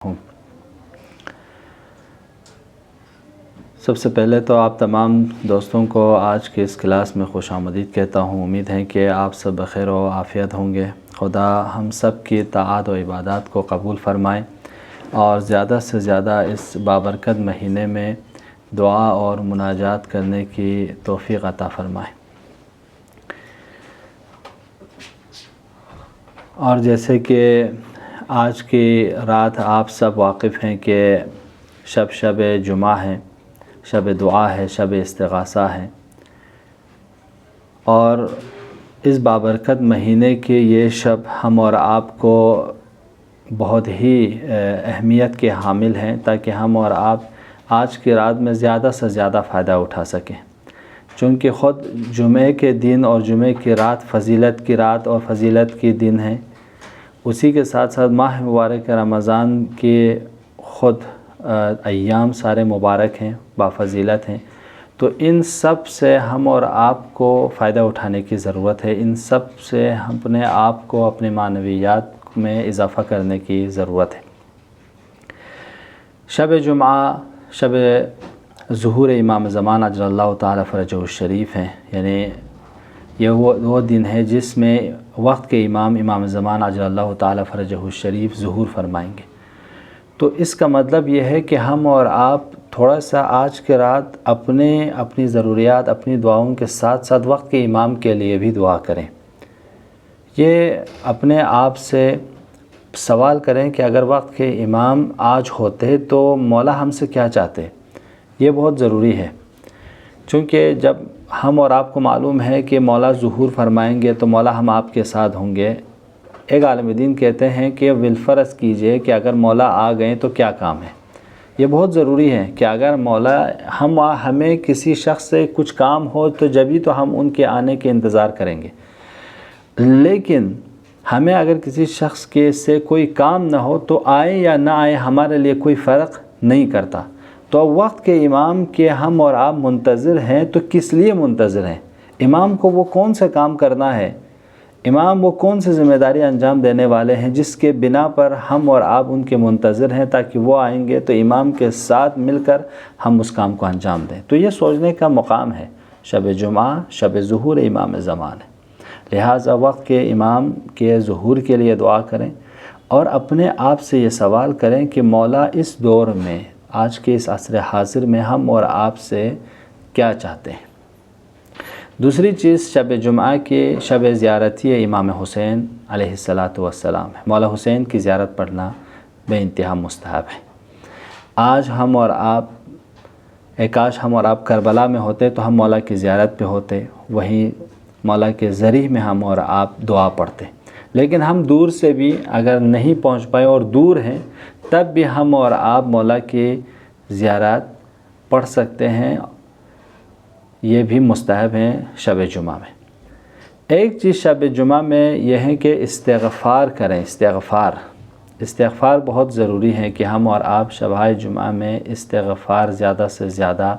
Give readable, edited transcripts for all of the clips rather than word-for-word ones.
ہوں۔ سب سے پہلے تو آپ تمام دوستوں کو آج کے اس کلاس میں خوش آمدید کہتا ہوں۔ امید ہے کہ آپ سب بخیر و عافیت ہوں گے۔ خدا ہم سب کی طاعت و عبادات کو قبول فرمائے اور زیادہ سے زیادہ اس بابرکت مہینے میں دعا اور مناجات کرنے کی توفیق عطا فرمائے۔ اور جیسے کہ آج کی رات آپ سب واقف ہیں کہ شب جمعہ ہے، شب دعا ہے، شب استغاثہ ہے، اور اس بابرکت مہینے کے یہ شب ہم اور آپ کو بہت ہی اہمیت کے حامل ہیں تاکہ ہم اور آپ آج کی رات میں زیادہ سے زیادہ فائدہ اٹھا سکیں، چونکہ خود جمعے کے دن اور جمعے کی رات فضیلت کی رات اور فضیلت کی دن ہے۔ اسی کے ساتھ ساتھ ماہ مبارک رمضان کے خود ایام سارے مبارک ہیں، بافضیلت ہیں، تو ان سب سے ہم اور آپ کو فائدہ اٹھانے کی ضرورت ہے۔ ان سب سے ہم اپنے آپ کو اپنے معنویات میں اضافہ کرنے کی ضرورت ہے۔ شب جمعہ شب ظہور امام زمان اجل اللہ تعالی فرجہ الشریف ہیں، یعنی یہ وہ دن ہے جس میں وقت کے امام زمان اجل اللہ تعالی فرجہ الشریف ظہور فرمائیں گے۔ تو اس کا مطلب یہ ہے کہ ہم اور آپ تھوڑا سا آج کے رات اپنی ضروریات، اپنی دعاؤں کے ساتھ ساتھ وقت کے امام کے لیے بھی دعا کریں۔ یہ اپنے آپ سے سوال کریں کہ اگر وقت کے امام آج ہوتے تو مولا ہم سے کیا چاہتے؟ یہ بہت ضروری ہے، چونکہ جب ہم اور آپ کو معلوم ہے کہ مولا ظہور فرمائیں گے تو مولا ہم آپ کے ساتھ ہوں گے۔ ایک عالم دین کہتے ہیں کہ بالفرض کیجئے کہ اگر مولا آ گئے تو کیا کام ہے۔ یہ بہت ضروری ہے کہ اگر مولا ہمیں کسی شخص سے کچھ کام ہو تو جبھی تو ہم ان کے آنے کے انتظار کریں گے، لیکن ہمیں اگر کسی شخص کے سے کوئی کام نہ ہو تو آئے یا نہ آئے ہمارے لیے کوئی فرق نہیں کرتا۔ تو وقت کے امام کے ہم اور آپ منتظر ہیں تو کس لیے منتظر ہیں؟ امام کو وہ کون سا کام کرنا ہے؟ امام وہ کون سی ذمہ داری انجام دینے والے ہیں جس کے بنا پر ہم اور آپ ان کے منتظر ہیں تاکہ وہ آئیں گے تو امام کے ساتھ مل کر ہم اس کام کو انجام دیں؟ تو یہ سوچنے کا مقام ہے۔ شب جمعہ شب ظہور امام زمان ہے، لہٰذا وقت کے امام کے ظہور کے لیے دعا کریں اور اپنے آپ سے یہ سوال کریں کہ مولا اس دور میں، آج کے اس عصر حاضر میں ہم اور آپ سے کیا چاہتے ہیں۔ دوسری چیز شب جمعہ کے شب زیارتی امام حسین علیہ السلام ہے۔ مولا حسین کی زیارت پڑھنا بے انتہا مستحب ہے۔ آج ہم اور آپ، کاش ہم اور آپ کربلا میں ہوتے تو ہم مولا کی زیارت پہ ہوتے، وہیں مولا کے ذریعے میں ہم اور آپ دعا پڑھتے، لیکن ہم دور سے بھی اگر نہیں پہنچ پائے اور دور ہیں تب بھی ہم اور آپ مولا کی زیارت پڑھ سکتے ہیں، یہ بھی مستحب ہیں شب جمعہ میں۔ ایک چیز شب جمعہ میں یہ ہے کہ استغفار کریں۔ استغفار بہت ضروری ہے کہ ہم اور آپ شبائے جمعہ میں استغفار زیادہ سے زیادہ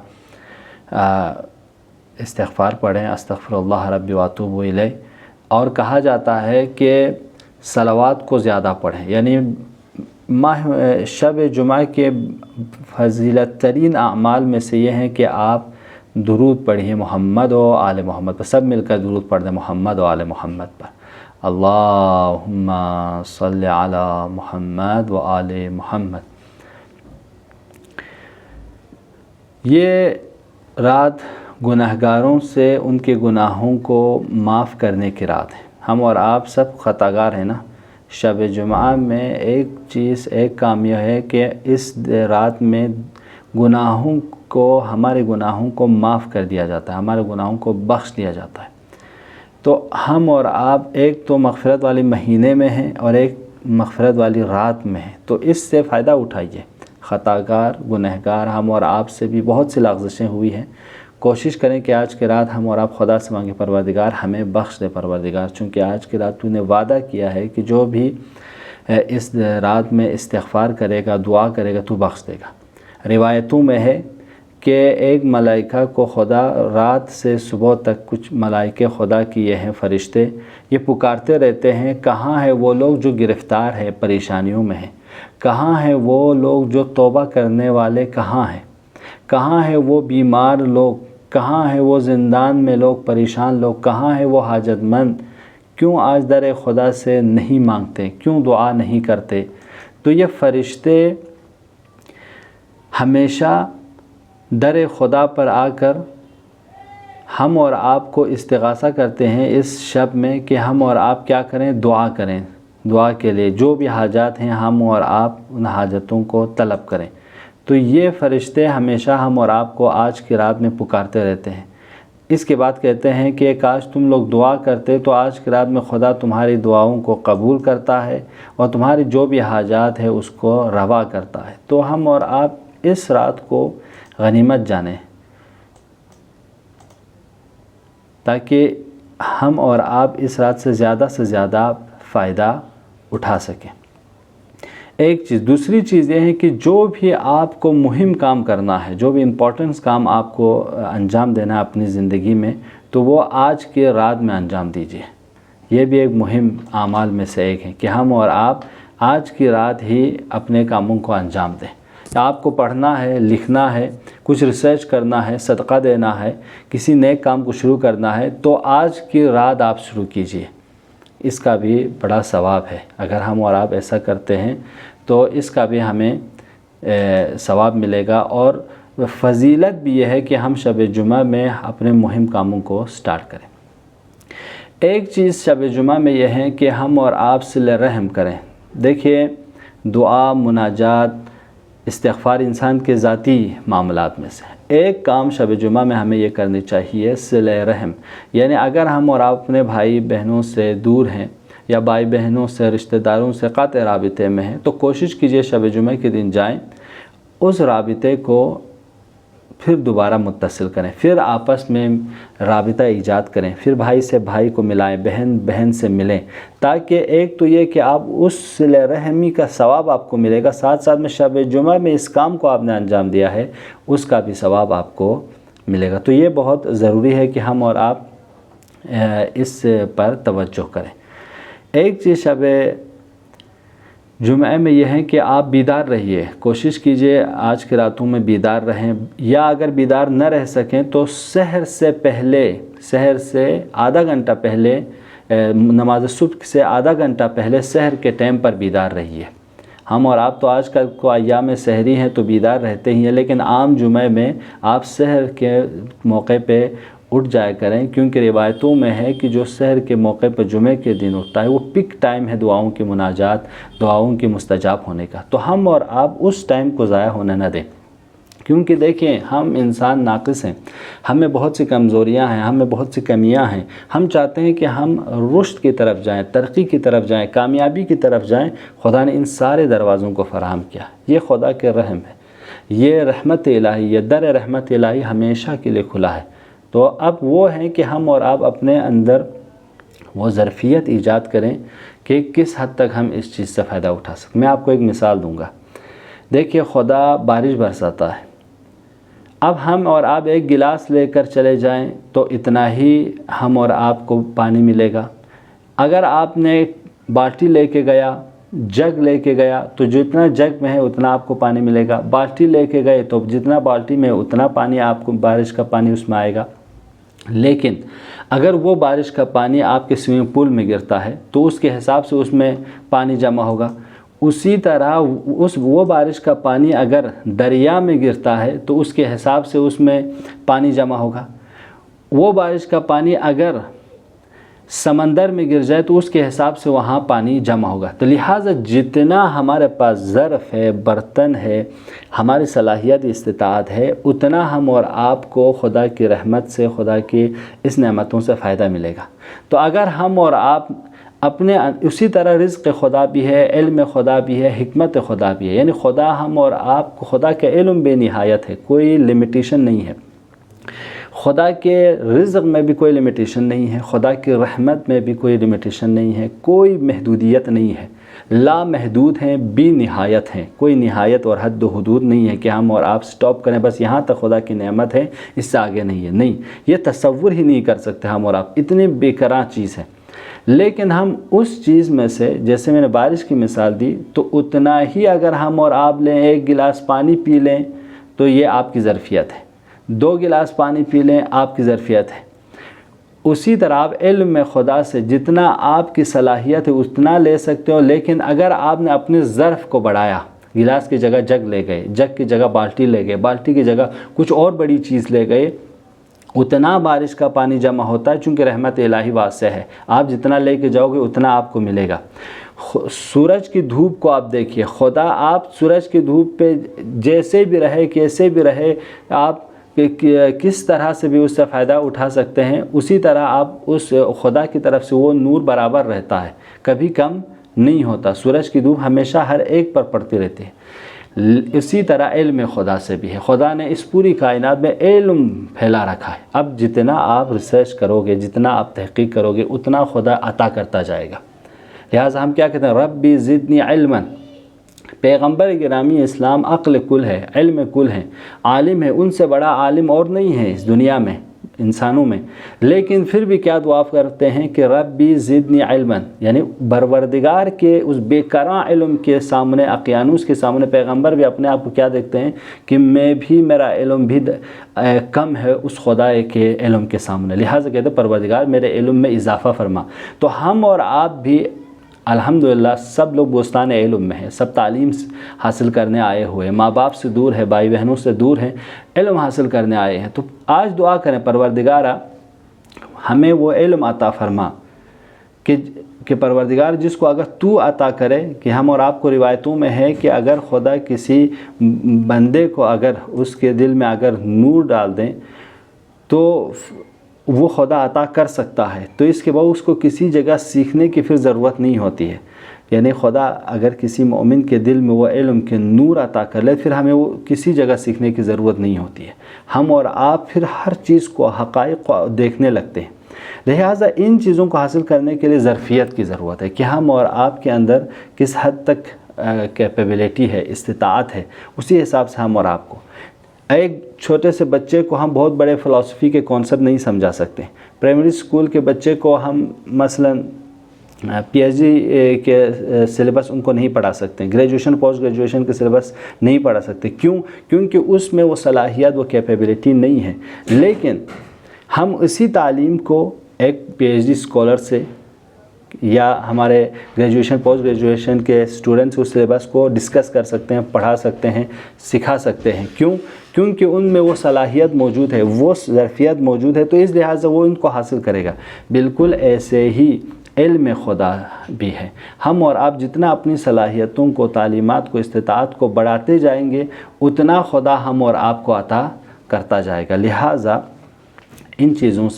استغفار پڑھیں۔ استغفر اللہ ربی واتوب الیہ، اور کہا جاتا ہے کہ صلوات کو زیادہ پڑھیں، یعنی شب جمعہ کے فضیلت ترین اعمال میں سے یہ ہے کہ آپ درود پڑھیے محمد و آل محمد پر، سب مل کر درود پڑھ دیں محمد و آل محمد پر۔ اللہم صلی علی محمد و آل محمد۔ یہ رات گناہگاروں سے ان کے گناہوں کو معاف کرنے کی رات ہے۔ ہم اور آپ سب خطاگار ہیں نا۔ شب جمعہ میں ایک کام یہ ہے کہ اس رات میں ہمارے گناہوں کو معاف کر دیا جاتا ہے، ہمارے گناہوں کو بخش دیا جاتا ہے۔ تو ہم اور آپ ایک تو مغفرت والے مہینے میں ہیں اور ایک مغفرت والی رات میں ہیں، تو اس سے فائدہ اٹھائیے۔ خطاگار گنہگار ہم اور آپ سے بھی بہت سی لغزشیں ہوئی ہیں، کوشش کریں کہ آج کی رات ہم اور آپ خدا سے مانگیں پروردگار ہمیں بخش دے پروردگار، چونکہ آج کی رات تو نے وعدہ کیا ہے کہ جو بھی اس رات میں استغفار کرے گا، دعا کرے گا، تو بخش دے گا۔ روایتوں میں ہے کہ ایک ملائکہ کو خدا رات سے صبح تک، کچھ ملائکہ خدا کی یہ ہیں فرشتے، یہ پکارتے رہتے ہیں کہاں ہے وہ لوگ جو گرفتار ہے، پریشانیوں میں ہیں۔ کہاں ہیں وہ لوگ جو توبہ کرنے والے؟ کہاں ہیں؟ کہاں ہیں وہ بیمار لوگ؟ کہاں ہیں وہ زندان میں لوگ، پریشان لوگ؟ کہاں ہیں وہ حاجت مند؟ کیوں آج در خدا سے نہیں مانگتے؟ کیوں دعا نہیں کرتے؟ تو یہ فرشتے ہمیشہ در خدا پر آ کر ہم اور آپ کو استغاثہ کرتے ہیں اس شب میں کہ ہم اور آپ کیا کریں؟ دعا کریں، دعا کے لیے جو بھی حاجات ہیں ہم اور آپ ان حاجتوں کو طلب کریں۔ تو یہ فرشتے ہمیشہ ہم اور آپ کو آج کی رات میں پکارتے رہتے ہیں۔ اس کے بعد کہتے ہیں کہ کاش تم لوگ دعا کرتے تو آج کی رات میں خدا تمہاری دعاؤں کو قبول کرتا ہے اور تمہاری جو بھی حاجات ہے اس کو روا کرتا ہے۔ تو ہم اور آپ اس رات کو غنیمت جانیں تاکہ ہم اور آپ اس رات سے زیادہ فائدہ اٹھا سکیں۔ ایک چیز، دوسری چیز یہ ہے کہ جو بھی آپ کو مہم کام کرنا ہے، جو بھی امپورٹنس کام آپ کو انجام دینا ہے اپنی زندگی میں، تو وہ آج کے رات میں انجام دیجیے۔ یہ بھی ایک مہم اعمال میں سے ایک ہے کہ ہم اور آپ آج کی رات ہی اپنے کاموں کو انجام دیں۔ آپ کو پڑھنا ہے، لکھنا ہے، کچھ ریسرچ کرنا ہے، صدقہ دینا ہے، کسی نیک کام کو شروع کرنا ہے، تو آج کی رات آپ شروع کیجئے۔ اس کا بھی بڑا ثواب ہے۔ اگر ہم اور آپ ایسا کرتے ہیں تو اس کا بھی ہمیں ثواب ملے گا، اور فضیلت بھی یہ ہے کہ ہم شب جمعہ میں اپنے مہم کاموں کو سٹارٹ کریں۔ ایک چیز شب جمعہ میں یہ ہے کہ ہم اور آپ صلہ رحم کریں۔ دیکھیے، دعا، مناجات، استغفار انسان کے ذاتی معاملات میں سے ایک کام شب جمعہ میں ہمیں یہ کرنی چاہیے، صلہ رحم۔ یعنی اگر ہم اور آپ اپنے بھائی بہنوں سے دور ہیں یا بھائی بہنوں سے، رشتہ داروں سے قاطع رابطے میں ہیں، تو کوشش کیجئے شب جمعہ کے دن جائیں، اس رابطے کو پھر دوبارہ متصل کریں، پھر آپس میں رابطہ ایجاد کریں، پھر بھائی سے بھائی کو ملائیں، بہن بہن سے ملیں، تاکہ ایک تو یہ کہ آپ اس صلہ رحمی کا ثواب آپ کو ملے گا، ساتھ ساتھ میں شب جمعہ میں اس کام کو آپ نے انجام دیا ہے اس کا بھی ثواب آپ کو ملے گا۔ تو یہ بہت ضروری ہے کہ ہم اور آپ اس پر توجہ کریں۔ ایک چیز شب جمعہ میں یہ ہے کہ آپ بیدار رہیے، کوشش کیجئے آج کی راتوں میں بیدار رہیں، یا اگر بیدار نہ رہ سکیں تو سحر سے پہلے، سحر سے آدھا گھنٹہ پہلے، نماز صبح سے آدھا گھنٹہ پہلے سحر کے ٹائم پر بیدار رہیے۔ ہم اور آپ تو آج کل کو ایام سحری ہیں تو بیدار رہتے ہی ہیں، لیکن عام جمعہ میں آپ سحر کے موقع پہ اٹھ جایا کریں، کیونکہ روایتوں میں ہے کہ جو سحر کے موقع پر جمعہ کے دن اٹھتا ہے وہ پک ٹائم ہے دعاؤں کی مناجات، دعاؤں کی مستجاب ہونے کا۔ تو ہم اور آپ اس ٹائم کو ضائع ہونے نہ دیں، کیونکہ دیکھیں ہم انسان ناقص ہیں، ہمیں بہت سی کمزوریاں ہیں، ہمیں بہت سی کمیاں ہیں۔ ہم چاہتے ہیں کہ ہم رشد کی طرف جائیں، ترقی کی طرف جائیں، کامیابی کی طرف جائیں۔ خدا نے ان سارے دروازوں کو فراہم کیا، یہ خدا کے رحم ہے، یہ رحمت الہی، یہ در رحمت الہی ہمیشہ کے لیے کھلا ہے۔ تو اب وہ ہے کہ ہم اور آپ اپنے اندر وہ ظرفیت ایجاد کریں کہ کس حد تک ہم اس چیز سے فائدہ اٹھا سکیں۔ میں آپ کو ایک مثال دوں گا۔ دیکھیے، خدا بارش برساتا ہے، اب ہم اور آپ ایک گلاس لے کر چلے جائیں تو اتنا ہی ہم اور آپ کو پانی ملے گا۔ اگر آپ نے بالٹی لے کے گیا، جگ لے کے گیا، تو جتنا جگ میں ہے اتنا آپ کو پانی ملے گا۔ بالٹی لے کے گئے تو جتنا بالٹی میں اتنا پانی آپ کو، بارش کا پانی اس میں آئے گا۔ لیکن اگر وہ بارش کا پانی آپ کے سوئمنگ پول میں گرتا ہے تو اس کے حساب سے اس میں پانی جمع ہوگا۔ اسی طرح وہ بارش کا پانی اگر دریا میں گرتا ہے تو اس کے حساب سے اس میں پانی جمع ہوگا۔ وہ بارش کا پانی اگر سمندر میں گر جائے تو اس کے حساب سے وہاں پانی جمع ہوگا۔ تو لہٰذا جتنا ہمارے پاس ظرف ہے، برتن ہے، ہماری صلاحیت استطاعت ہے، اتنا ہم اور آپ کو خدا کی رحمت سے، خدا کی اس نعمتوں سے فائدہ ملے گا۔ تو اگر ہم اور آپ اپنے، اسی طرح رزق خدا بھی ہے، علم خدا بھی ہے، حکمت خدا بھی ہے، یعنی خدا ہم اور آپ کو، خدا کا علم بے نہایت ہے، کوئی لمیٹیشن نہیں ہے۔ خدا کے رزق میں بھی کوئی لمیٹیشن نہیں ہے، خدا کی رحمت میں بھی کوئی لمیٹیشن نہیں ہے، کوئی محدودیت نہیں ہے، لا محدود ہیں، بے نہایت ہیں، کوئی نہایت اور حد و حدود نہیں ہے کہ ہم اور آپ سٹاپ کریں بس یہاں تک خدا کی نعمت ہے، اس سے آگے نہیں ہے۔ نہیں، یہ تصور ہی نہیں کر سکتے ہم اور آپ، اتنی بے کرا چیز ہے۔ لیکن ہم اس چیز میں سے، جیسے میں نے بارش کی مثال دی، تو اتنا ہی اگر ہم اور آپ لیں، 1 گلاس پانی پی لیں تو یہ آپ کی ظرفیت ہے، 2 گلاس پانی پی لیں آپ کی ظرفیت ہے۔ اسی طرح آپ علم میں خدا سے جتنا آپ کی صلاحیت ہے اتنا لے سکتے ہو، لیکن اگر آپ نے اپنے ظرف کو بڑھایا، گلاس کی جگہ جگ لے گئے، جگ کی جگہ بالٹی لے گئے، بالٹی کی جگہ کچھ اور بڑی چیز لے گئے، اتنا بارش کا پانی جمع ہوتا ہے، چونکہ رحمت الہی واسع ہے، آپ جتنا لے کے جاؤ گے اتنا آپ کو ملے گا۔ سورج کی دھوپ کو آپ دیکھیے، خدا آپ سورج کی دھوپ پہ جیسے بھی رہے، کیسے بھی رہے، آپ کس طرح سے بھی اس سے فائدہ اٹھا سکتے ہیں، اسی طرح آپ اس خدا کی طرف سے وہ نور برابر رہتا ہے، کبھی کم نہیں ہوتا، سورج کی دھوپ ہمیشہ ہر ایک پر پڑتی رہتی ہے۔ اسی طرح علم خدا سے بھی ہے، خدا نے اس پوری کائنات میں علم پھیلا رکھا ہے، اب جتنا آپ ریسرچ کرو گے، جتنا آپ تحقیق کرو گے، اتنا خدا عطا کرتا جائے گا۔ لہٰذا ہم کیا کہتے ہیں، ربی زدنی علما۔ پیغمبر گرامی اسلام عقل کل ہے، علم کل ہے، عالم ہے، ان سے بڑا عالم اور نہیں ہے اس دنیا میں، انسانوں میں، لیکن پھر بھی کیا دعا کرتے ہیں کہ ربی زدنی علما، یعنی پروردگار کے اس بے کراں علم کے سامنے، اقیانوس کے سامنے پیغمبر بھی اپنے آپ کو کیا دیکھتے ہیں کہ میں بھی، میرا علم بھی کم ہے اس خدا کے علم کے سامنے، لہٰذا کہتے ہیں پروردگار میرے علم میں اضافہ فرما۔ تو ہم اور آپ بھی الحمدللہ سب لوگ بستان علم میں ہیں، سب تعلیم حاصل کرنے آئے ہوئے ہیں، ماں باپ سے دور ہے، بھائی بہنوں سے دور ہیں، علم حاصل کرنے آئے ہیں۔ تو آج دعا کریں پروردگارہ ہمیں وہ علم عطا فرما کہ پروردگار جس کو اگر تو عطا کرے، کہ ہم اور آپ کو روایتوں میں ہے کہ اگر خدا کسی بندے کو اگر اس کے دل میں اگر نور ڈال دیں تو وہ خدا عطا کر سکتا ہے، تو اس کے بعد اس کو کسی جگہ سیکھنے کی پھر ضرورت نہیں ہوتی ہے، یعنی خدا اگر کسی مومن کے دل میں وہ علم کے نور عطا کر لے، پھر ہمیں وہ کسی جگہ سیکھنے کی ضرورت نہیں ہوتی ہے، ہم اور آپ پھر ہر چیز کو، حقائق کو دیکھنے لگتے ہیں۔ لہٰذا ان چیزوں کو حاصل کرنے کے لیے ظرفیت کی ضرورت ہے کہ ہم اور آپ کے اندر کس حد تک کیپیبلٹی ہے، استطاعت ہے، اسی حساب سے ہم اور آپ کو۔ ایک چھوٹے سے بچے کو ہم بہت بڑے فلسفی کے کانسیپٹ نہیں سمجھا سکتے، پرائمری اسکول کے بچے کو ہم مثلاً پی ایچ ڈی کے سلیبس ان کو نہیں پڑھا سکتے، گریجویشن پوسٹ گریجویشن کے سلیبس نہیں پڑھا سکتے، کیونکہ اس میں وہ صلاحیت، وہ کیپیبلٹی نہیں ہے، لیکن ہم اسی تعلیم کو ایک پی ایچ ڈی اسکالر سے یا ہمارے گریجویشن پوسٹ گریجویشن کے اسٹوڈنٹس اس سلیبس کو ڈسکس کر سکتے ہیں، پڑھا سکتے ہیں، سکھا سکتے ہیں۔ کیونکہ ان میں وہ صلاحیت موجود ہے، وہ ظرفیت موجود ہے، تو اس لحاظ سے وہ ان کو حاصل کرے گا۔ بالکل ایسے ہی علم خدا بھی ہے، ہم اور آپ جتنا اپنی صلاحیتوں کو، تعلیمات کو، استطاعت کو بڑھاتے جائیں گے، اتنا خدا ہم اور آپ کو عطا کرتا جائے گا۔ لہٰذا ان چیزوں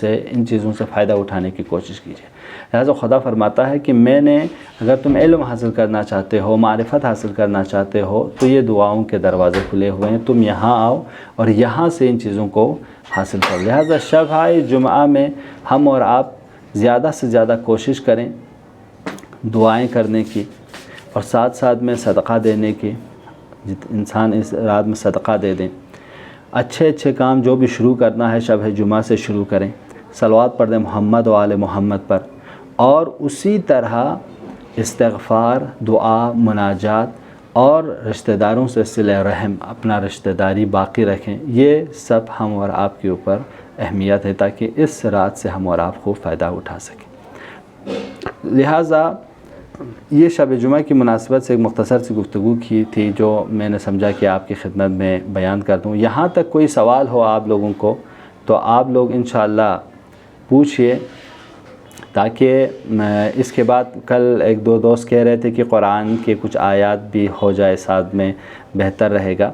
سے فائدہ اٹھانے کی کوشش کیجیے۔ لہٰذا خدا فرماتا ہے کہ میں نے، اگر تم علم حاصل کرنا چاہتے ہو، معرفت حاصل کرنا چاہتے ہو، تو یہ دعاؤں کے دروازے کھلے ہوئے ہیں، تم یہاں آؤ اور یہاں سے ان چیزوں کو حاصل کرو۔ لہٰذا شب جمعہ میں ہم اور آپ زیادہ سے زیادہ کوشش کریں دعائیں کرنے کی، اور ساتھ ساتھ میں صدقہ دینے کی، انسان اس رات میں صدقہ دے دیں، اچھے کام جو بھی شروع کرنا ہے شب جمعہ سے شروع کریں، صلوات پڑھ دیں محمد و آل محمد پر، اور اسی طرح استغفار، دعا، مناجات اور رشتہ داروں سے صلہ رحم، اپنا رشتہ داری باقی رکھیں، یہ سب ہم اور آپ کے اوپر اہمیت ہے تاکہ اس رات سے ہم اور آپ خوب فائدہ اٹھا سکیں۔ لہٰذا یہ شب جمعہ کی مناسبت سے ایک مختصر سی گفتگو کی تھی جو میں نے سمجھا کہ آپ کی خدمت میں بیان کر دوں۔ یہاں تک کوئی سوال ہو آپ لوگوں کو تو آپ لوگ انشاءاللہ پوچھئے، تاکہ اس کے بعد کل ایک دو دوست کہہ رہے تھے کہ قرآن کے کچھ آیات بھی ہو جائے ساتھ میں، بہتر رہے گا،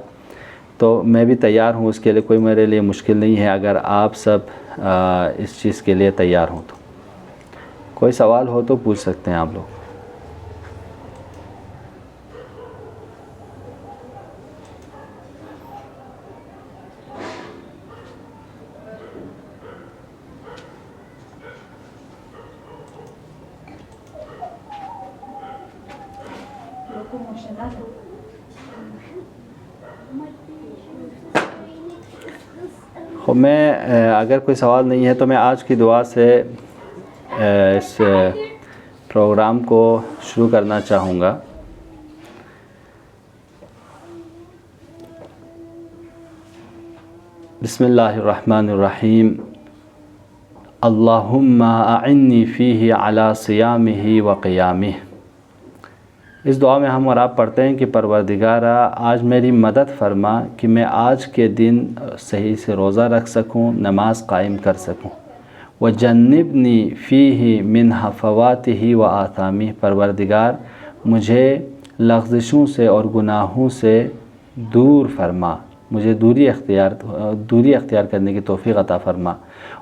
تو میں بھی تیار ہوں، اس کے لیے کوئی میرے لیے مشکل نہیں ہے اگر آپ سب اس چیز کے لیے تیار ہوں تو۔ کوئی سوال ہو تو پوچھ سکتے ہیں آپ لوگ۔ میں اگر کوئی سوال نہیں ہے تو میں آج کی دعا سے اس پروگرام کو شروع کرنا چاہوں گا۔ بسم اللہ الرحمن الرحیم۔ اللہم اعنی فیہ علی صیامہ و قیامہ۔ اس دعا میں ہم اور آپ پڑھتے ہیں کہ پروردگارا آج میری مدد فرما کہ میں آج کے دن صحیح سے روزہ رکھ سکوں، نماز قائم کر سکوں۔ وجنبنی فیہ من ہفواتہ و آثامہ۔ پروردگار مجھے لغزشوں سے اور گناہوں سے دور فرما، مجھے دوری اختیار کرنے کی توفیق عطا فرما۔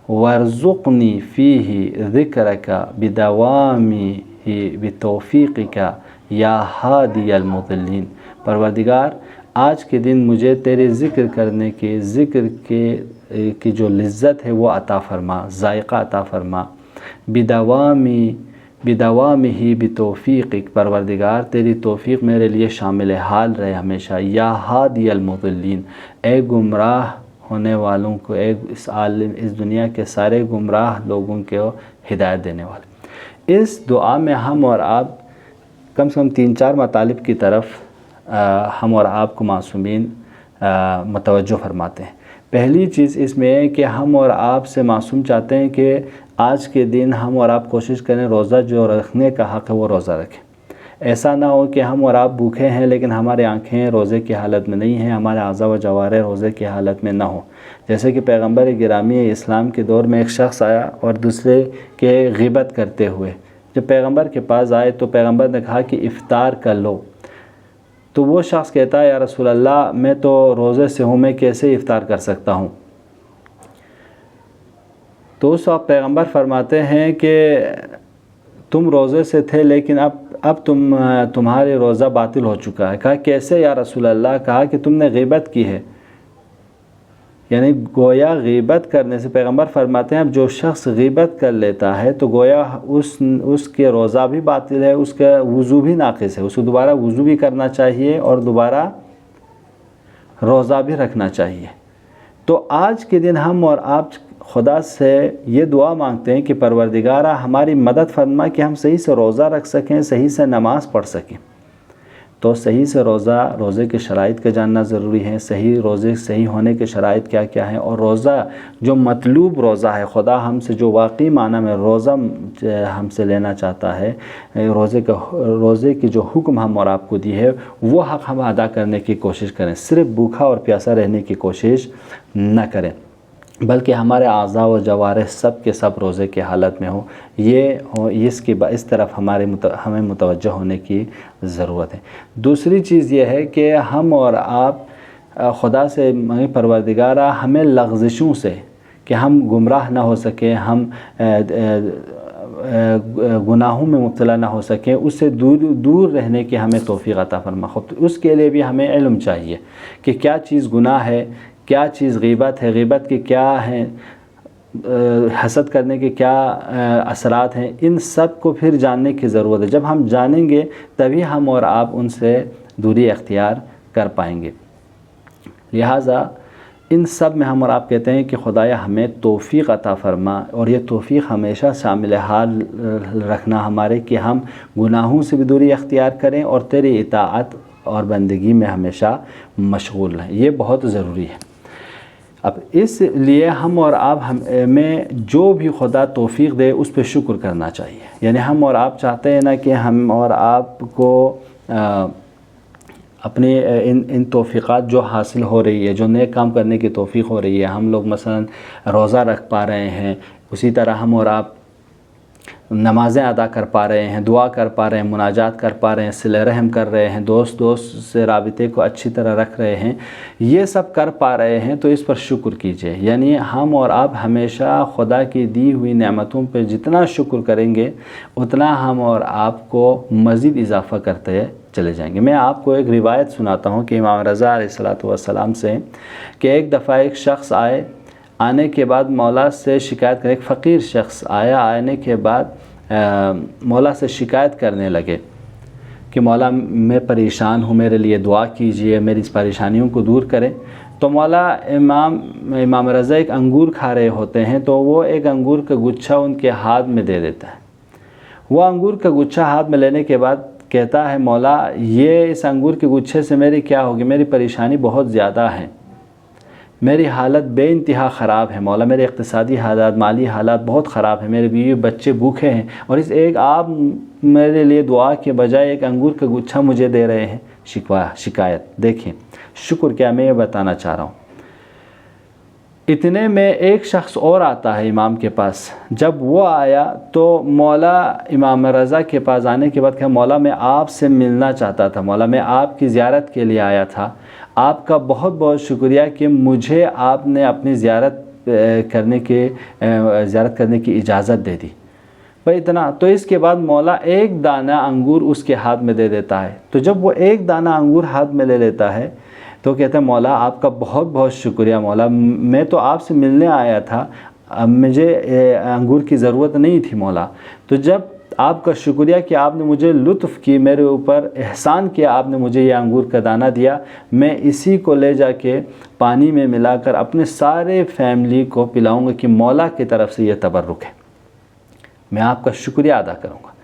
وارزقنی فیہ ذکرک بدوامہ بتوفیقک یا ہادی المضلین۔ پروردگار آج کے دن مجھے تیرے ذکر کرنے کی جو لذت ہے وہ عطا فرما، ذائقہ عطا فرما۔ بدوامہ بتوفیقک۔ پروردگار تیری توفیق میرے لیے شامل حال رہے ہمیشہ۔ یا ہادی المضلین، اے گمراہ ہونے والوں کو، اس دنیا کے سارے گمراہ لوگوں کو ہدایت دینے والے۔ اس دعا میں ہم اور آپ کم سے کم 3-4 مطالب کی طرف ہم اور آپ کو معصومین متوجہ فرماتے ہیں۔ پہلی چیز اس میں ہے کہ ہم اور آپ سے معصوم چاہتے ہیں کہ آج کے دن ہم اور آپ کوشش کریں روزہ جو رکھنے کا حق ہے وہ روزہ رکھیں۔ ایسا نہ ہو کہ ہم اور آپ بھوکے ہیں لیکن ہماری آنکھیں روزے کی حالت میں نہیں ہیں، ہمارے اعضاء و جوارح روزے کی حالت میں نہ ہوں۔ جیسے کہ پیغمبر گرامی اسلام کے دور میں ایک شخص آیا اور دوسرے کے غیبت کرتے ہوئے جب پیغمبر کے پاس آئے تو پیغمبر نے کہا کہ افطار کر لو۔ تو وہ شخص کہتا ہے یا رسول اللہ میں تو روزے سے ہوں، میں کیسے افطار کر سکتا ہوں؟ تو اس وقت پیغمبر فرماتے ہیں کہ تم روزے سے تھے لیکن اب تمہارے روزہ باطل ہو چکا ہے۔ کہا کیسے یا رسول اللہ؟ کہا کہ تم نے غیبت کی ہے۔ یعنی گویا غیبت کرنے سے پیغمبر فرماتے ہیں اب جو شخص غیبت کر لیتا ہے تو گویا اس کے روزہ بھی باطل ہے، اس کا وضو بھی ناقص ہے، اس کو دوبارہ وضو بھی کرنا چاہیے اور دوبارہ روزہ بھی رکھنا چاہیے۔ تو آج کے دن ہم اور آپ خدا سے یہ دعا مانگتے ہیں کہ پروردگارہ ہماری مدد فرما کہ ہم صحیح سے روزہ رکھ سکیں، صحیح سے نماز پڑھ سکیں۔ تو صحیح سے روزے کے شرائط کا جاننا ضروری ہے، روزے صحیح ہونے کے شرائط کیا کیا ہیں، اور روزہ جو مطلوب روزہ ہے، خدا ہم سے جو واقعی معنی میں روزہ ہم سے لینا چاہتا ہے، روزے کی جو حکم ہم اور آپ کو دی ہے وہ حق ہم ادا کرنے کی کوشش کریں، صرف بھوکا اور پیاسا رہنے کی کوشش نہ کریں، بلکہ ہمارے اعضاء و جوارح سب کے سب روزے کی حالت میں اس طرف ہمیں متوجہ ہونے کی ضرورت ہے۔ دوسری چیز یہ ہے کہ ہم اور آپ خدا سے پروردگارہ ہمیں لغزشوں سے کہ ہم گمراہ نہ ہو سکیں، ہم گناہوں میں مبتلا نہ ہو سکیں، اس سے دور رہنے کی ہمیں توفیق عطا فرما۔ اس کے لیے بھی ہمیں علم چاہیے کہ کیا چیز گناہ ہے، کیا چیز غیبت ہے، غیبت کے کیا ہیں، حسد کرنے کے کیا اثرات ہیں، ان سب کو پھر جاننے کی ضرورت ہے۔ جب ہم جانیں گے تبھی ہم اور آپ ان سے دوری اختیار کر پائیں گے۔ لہٰذا ان سب میں ہم اور آپ کہتے ہیں کہ خدایا ہمیں توفیق عطا فرما، اور یہ توفیق ہمیشہ شامل حال رکھنا ہمارے کہ ہم گناہوں سے بھی دوری اختیار کریں اور تیری اطاعت اور بندگی میں ہمیشہ مشغول رہیں، یہ بہت ضروری ہے۔ اب اس لیے ہم اور آپ ہمیں جو بھی خدا توفیق دے اس پہ شکر کرنا چاہیے۔ یعنی ہم اور آپ چاہتے ہیں نا کہ ہم اور آپ کو اپنی ان توفیقات جو حاصل ہو رہی ہے، جو نیک کام کرنے کی توفیق ہو رہی ہے، ہم لوگ مثلا روزہ رکھ پا رہے ہیں، اسی طرح ہم اور آپ نمازیں ادا کر پا رہے ہیں، دعا کر پا رہے ہیں، مناجات کر پا رہے ہیں، صلہ رحم کر رہے ہیں، دوست سے رابطے کو اچھی طرح رکھ رہے ہیں، یہ سب کر پا رہے ہیں تو اس پر شکر کیجئے۔ یعنی ہم اور آپ ہمیشہ خدا کی دی ہوئی نعمتوں پہ جتنا شکر کریں گے اتنا ہم اور آپ کو مزید اضافہ کرتے چلے جائیں گے۔ میں آپ کو ایک روایت سناتا ہوں کہ امام رضا علیہ السلام سے کہ ایک دفعہ ایک شخص آنے کے بعد مولا سے شکایت کرے، ایک فقیر شخص آنے کے بعد مولا سے شکایت کرنے لگے کہ مولا میں پریشان ہوں، میرے لیے دعا کیجئے، میری اس پریشانیوں کو دور کریں۔ تو مولا امام رضا ایک انگور کھا رہے ہوتے ہیں تو وہ ایک انگور کا گچھا ان کے ہاتھ میں دے دیتا ہے۔ وہ انگور کا گچھا ہاتھ میں لینے کے بعد کہتا ہے مولا یہ اس انگور کے گچھے سے میری کیا ہوگی، میری پریشانی بہت زیادہ ہے، میری حالت بے انتہا خراب ہے مولا، میرے اقتصادی حالات مالی حالات بہت خراب ہیں، میرے بیوی بچے بھوکے ہیں، اور اس ایک آپ میرے لیے دعا کے بجائے ایک انگور کا گچھا مجھے دے رہے ہیں، شکایت۔ دیکھیں شکر کیا، میں یہ بتانا چاہ رہا ہوں۔ اتنے میں ایک شخص اور آتا ہے امام کے پاس، جب وہ آیا تو مولا امام رضا کے پاس آنے کے بعد کہا مولا میں آپ سے ملنا چاہتا تھا، مولا میں آپ کی زیارت کے لیے آیا تھا، آپ کا بہت بہت شکریہ کہ مجھے آپ نے اپنی زیارت کرنے کی اجازت دے دی۔ بھائی اتنا تو اس کے بعد مولا ایک دانہ انگور اس کے ہاتھ میں دے دیتا ہے۔ تو جب وہ ایک دانہ انگور ہاتھ میں لے لیتا ہے تو کہتا ہے مولا آپ کا بہت بہت شکریہ مولا، میں تو آپ سے ملنے آیا تھا، مجھے انگور کی ضرورت نہیں تھی مولا، تو جب آپ کا شکریہ کہ آپ نے مجھے لطف کی، میرے اوپر احسان کیا، آپ نے مجھے یہ انگور کا دانہ دیا، میں اسی کو لے جا کے پانی میں ملا کر اپنے سارے فیملی کو پلاؤں گا کہ مولا کی طرف سے یہ تبرک ہے، میں آپ کا شکریہ ادا کروں گا۔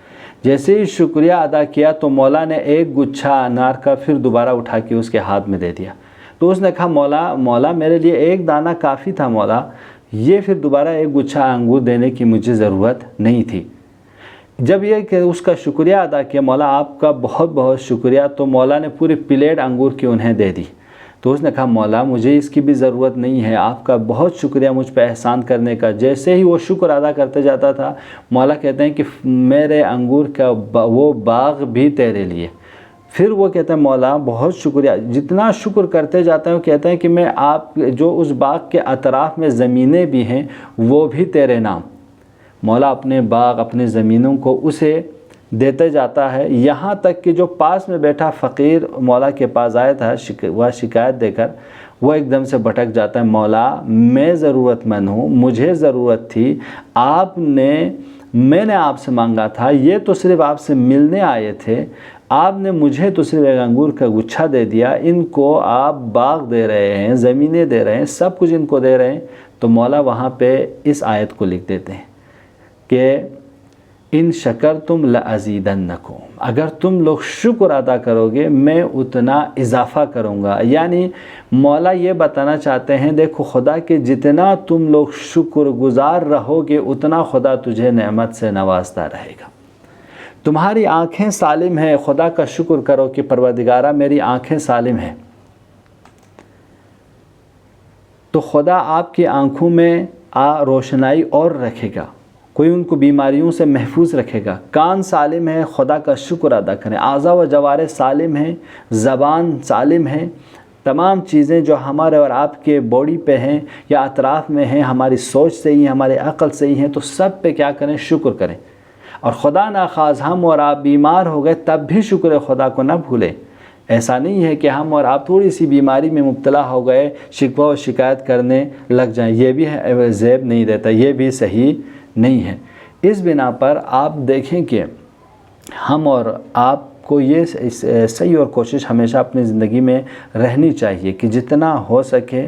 جیسے ہی شکریہ ادا کیا تو مولا نے ایک گچھا انار کا پھر دوبارہ اٹھا کے اس کے ہاتھ میں دے دیا۔ تو اس نے کہا مولا میرے لیے ایک دانہ کافی تھا مولا، یہ پھر دوبارہ ایک گچھا انگور دینے کی مجھے ضرورت نہیں تھی۔ جب یہ کہ اس کا شکریہ ادا کیا مولا آپ کا بہت بہت شکریہ، تو مولا نے پوری پلیٹ انگور کی انہیں دے دی۔ تو اس نے کہا مولا مجھے اس کی بھی ضرورت نہیں ہے، آپ کا بہت شکریہ مجھ پہ احسان کرنے کا۔ جیسے ہی وہ شکر ادا کرتے جاتا تھا مولا کہتے ہیں کہ میرے انگور کا وہ باغ بھی تیرے لیے۔ پھر وہ کہتے ہیں مولا بہت شکریہ، جتنا شکر کرتے جاتے ہیں وہ کہتے ہیں کہ میں آپ جو اس باغ کے اطراف میں زمینیں بھی ہیں وہ بھی تیرے نام۔ مولا اپنے باغ اپنے زمینوں کو اسے دیتے جاتا ہے، یہاں تک کہ جو پاس میں بیٹھا فقیر مولا کے پاس آیا تھا وہ شکایت دے کر، وہ ایک دم سے بھٹک جاتا ہے، مولا میں ضرورت مند ہوں، مجھے ضرورت تھی، میں نے آپ سے مانگا تھا، یہ تو صرف آپ سے ملنے آئے تھے، آپ نے مجھے تو صرف ایک انگور کا گچھا دے دیا، ان کو آپ باغ دے رہے ہیں، زمینیں دے رہے ہیں، سب کچھ ان کو دے رہے ہیں۔ تو مولا وہاں پہ اس آیت کو لکھ دیتے ہیں کہ ان شکرتم لازیدنکم، اگر تم لوگ شکر ادا کرو گے میں اتنا اضافہ کروں گا۔ یعنی مولا یہ بتانا چاہتے ہیں دیکھو خدا کہ جتنا تم لوگ شکر گزار رہو گے اتنا خدا تجھے نعمت سے نوازتا رہے گا۔ تمہاری آنکھیں سالم ہیں، خدا کا شکر کرو کہ پروردگارہ میری آنکھیں سالم ہیں، تو خدا آپ کی آنکھوں میں روشنائی اور رکھے گا، کوئی ان کو بیماریوں سے محفوظ رکھے گا۔ کان سالم ہے، خدا کا شکر ادا کریں۔ اعضاء و جوارح سالم ہیں، زبان سالم ہے، تمام چیزیں جو ہمارے اور آپ کے باڈی پہ ہیں یا اطراف میں ہیں، ہماری سوچ صحیح ہے، ہماری عقل صحیح ہے، تو سب پہ کیا کریں؟ شکر کریں۔ اور خدا نخواست ہم اور آپ بیمار ہو گئے تب بھی شکر خدا کو نہ بھولیں۔ ایسا نہیں ہے کہ ہم اور آپ تھوڑی سی بیماری میں مبتلا ہو گئے شکوہ و شکایت کرنے لگ جائیں، یہ بھی زیب نہیں دیتا، یہ بھی صحیح نہیں ہے۔ اس بنا پر آپ دیکھیں کہ ہم اور آپ کو یہ صحیح اور کوشش ہمیشہ اپنی زندگی میں رہنی چاہیے کہ جتنا ہو سکے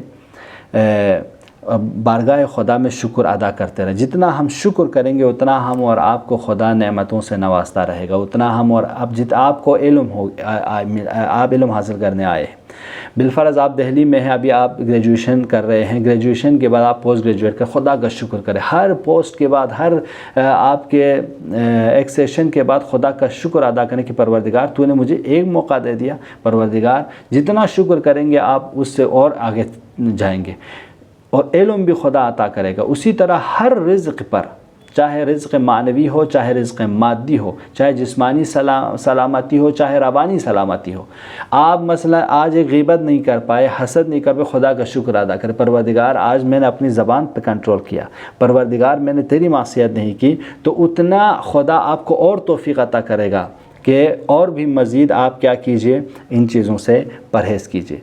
بارگاہ خدا میں شکر ادا کرتے رہیں۔ جتنا ہم شکر کریں گے اتنا ہم اور آپ کو خدا نعمتوں سے نوازتا رہے گا، اتنا ہم اور آپ کو آپ علم حاصل کرنے آئے ہیں۔ بالفرض آپ دہلی میں ہیں، ابھی آپ گریجویشن کر رہے ہیں، گریجویشن کے بعد آپ پوسٹ گریجویٹ کر خدا کا شکر کریں۔ ہر پوسٹ کے بعد، ہر آپ کے ایک سیشن کے بعد خدا کا شکر ادا کریں کہ پروردگار تو نے مجھے ایک موقع دے دیا، پروردگار جتنا شکر کریں گے آپ اس سے اور آگے جائیں گے، اور علم بھی خدا عطا کرے گا۔ اسی طرح ہر رزق پر، چاہے رزق معنوی ہو، چاہے رزق مادی ہو، چاہے جسمانی سلامتی ہو، چاہے روانی سلامتی ہو، آپ مثلا آج ایک غیبت نہیں کر پائے، حسد نہیں کر پائے، خدا کا شکر ادا کرے، پروردگار آج میں نے اپنی زبان پہ کنٹرول کیا، پروردگار میں نے تیری معصیت نہیں کی، تو اتنا خدا آپ کو اور توفیق عطا کرے گا کہ اور بھی مزید آپ کیا کیجئے، ان چیزوں سے پرہیز کیجئے۔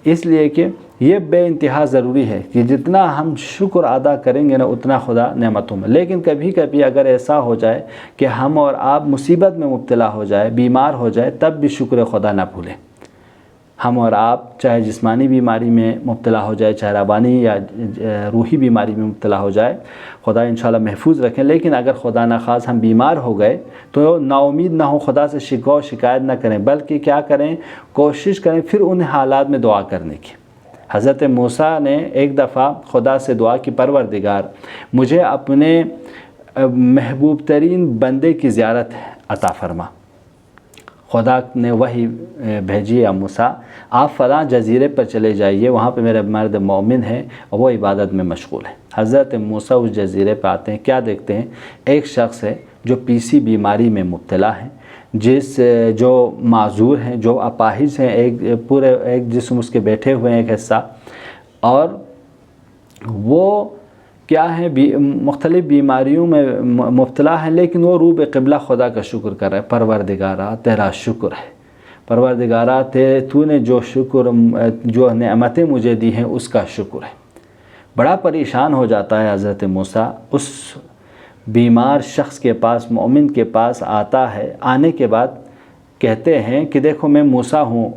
اس لیے کہ یہ بے انتہا ضروری ہے کہ جتنا ہم شکر ادا کریں گے نا اتنا خدا نعمتوں میں۔ لیکن کبھی کبھی اگر ایسا ہو جائے کہ ہم اور آپ مصیبت میں مبتلا ہو جائے، بیمار ہو جائے، تب بھی شکر خدا نہ بھولیں، ہم اور آپ چاہے جسمانی بیماری میں مبتلا ہو جائے، چاہے روانی یا روحی بیماری میں مبتلا ہو جائے، خدا انشاءاللہ محفوظ رکھیں، لیکن اگر خدا نخواست ہم بیمار ہو گئے تو نا امید نہ ہو، خدا سے شکوہ و شکایت نہ کریں، بلکہ کیا کریں، کوشش کریں پھر ان حالات میں دعا کرنے کی۔ حضرت موسیٰ نے ایک دفعہ خدا سے دعا کی، پروردگار مجھے اپنے محبوب ترین بندے کی زیارت عطا فرما۔ خدا نے وحی بھیجی، یا موسیٰ آپ فلاں جزیرے پر چلے جائیے، وہاں پہ میرے مرد مومن ہیں اور وہ عبادت میں مشغول ہیں۔ حضرت موسیٰ اس جزیرے پہ آتے ہیں، کیا دیکھتے ہیں؟ ایک شخص ہے جو پیسی بیماری میں مبتلا ہے، جو معذور ہیں، جو اپاہج ہیں، ایک جسم اس کے بیٹھے ہوئے ہیں ایک حصہ، اور وہ کیا ہے، مختلف بیماریوں میں مبتلا ہے، لیکن وہ روح قبلہ خدا کا شکر کر رہے ہیں، پروردگارا تیرا شکر ہے، پروردگارا تو نے جو نعمتیں مجھے دی ہیں اس کا شکر ہے۔ بڑا پریشان ہو جاتا ہے حضرت موسیٰ، اس بیمار شخص کے پاس، مومن کے پاس آتا ہے، آنے کے بعد کہتے ہیں کہ دیکھو میں موسیٰ ہوں،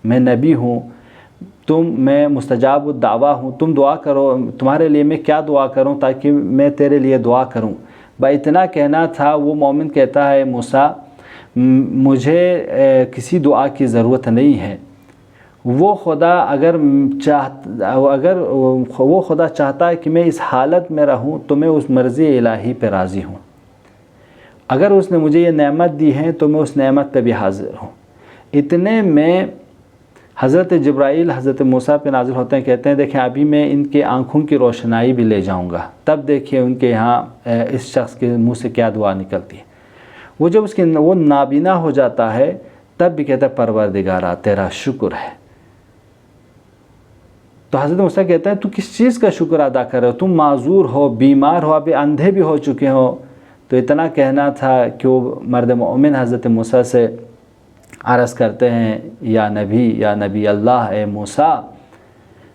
میں نبی ہوں، میں مستجاب الدعویٰ ہوں، تم دعا کرو، تمہارے لیے میں کیا دعا کروں تاکہ میں تیرے لیے دعا کروں۔ اتنا کہنا تھا، وہ مومن کہتا ہے موسیٰ مجھے کسی دعا کی ضرورت نہیں ہے، وہ خدا چاہتا ہے کہ میں اس حالت میں رہوں تو میں اس مرضی الہی پہ راضی ہوں، اگر اس نے مجھے یہ نعمت دی ہے تو میں اس نعمت پہ بھی حاضر ہوں۔ اتنے میں حضرت جبرائیل حضرت موسیٰ پہ نازل ہوتے ہیں، کہتے ہیں دیکھیں ابھی میں ان کے آنکھوں کی روشنائی بھی لے جاؤں گا، تب دیکھیں ان کے یہاں اس شخص کے منہ سے کیا دعا نکلتی ہے۔ وہ جب وہ نابینا ہو جاتا ہے تب بھی کہتا ہے پروردگارا تیرا شکر ہے۔ تو حضرت موسیٰ کہتے ہیں تو کس چیز کا شکر ادا کر رہے ہو؟ تم معذور ہو، بیمار ہو، ابھی اندھے بھی ہو چکے ہو۔ تو اتنا کہنا تھا کہ وہ مرد مومن حضرت موسیٰ سے عرض کرتے ہیں یا نبی اللہ، اے موسیٰ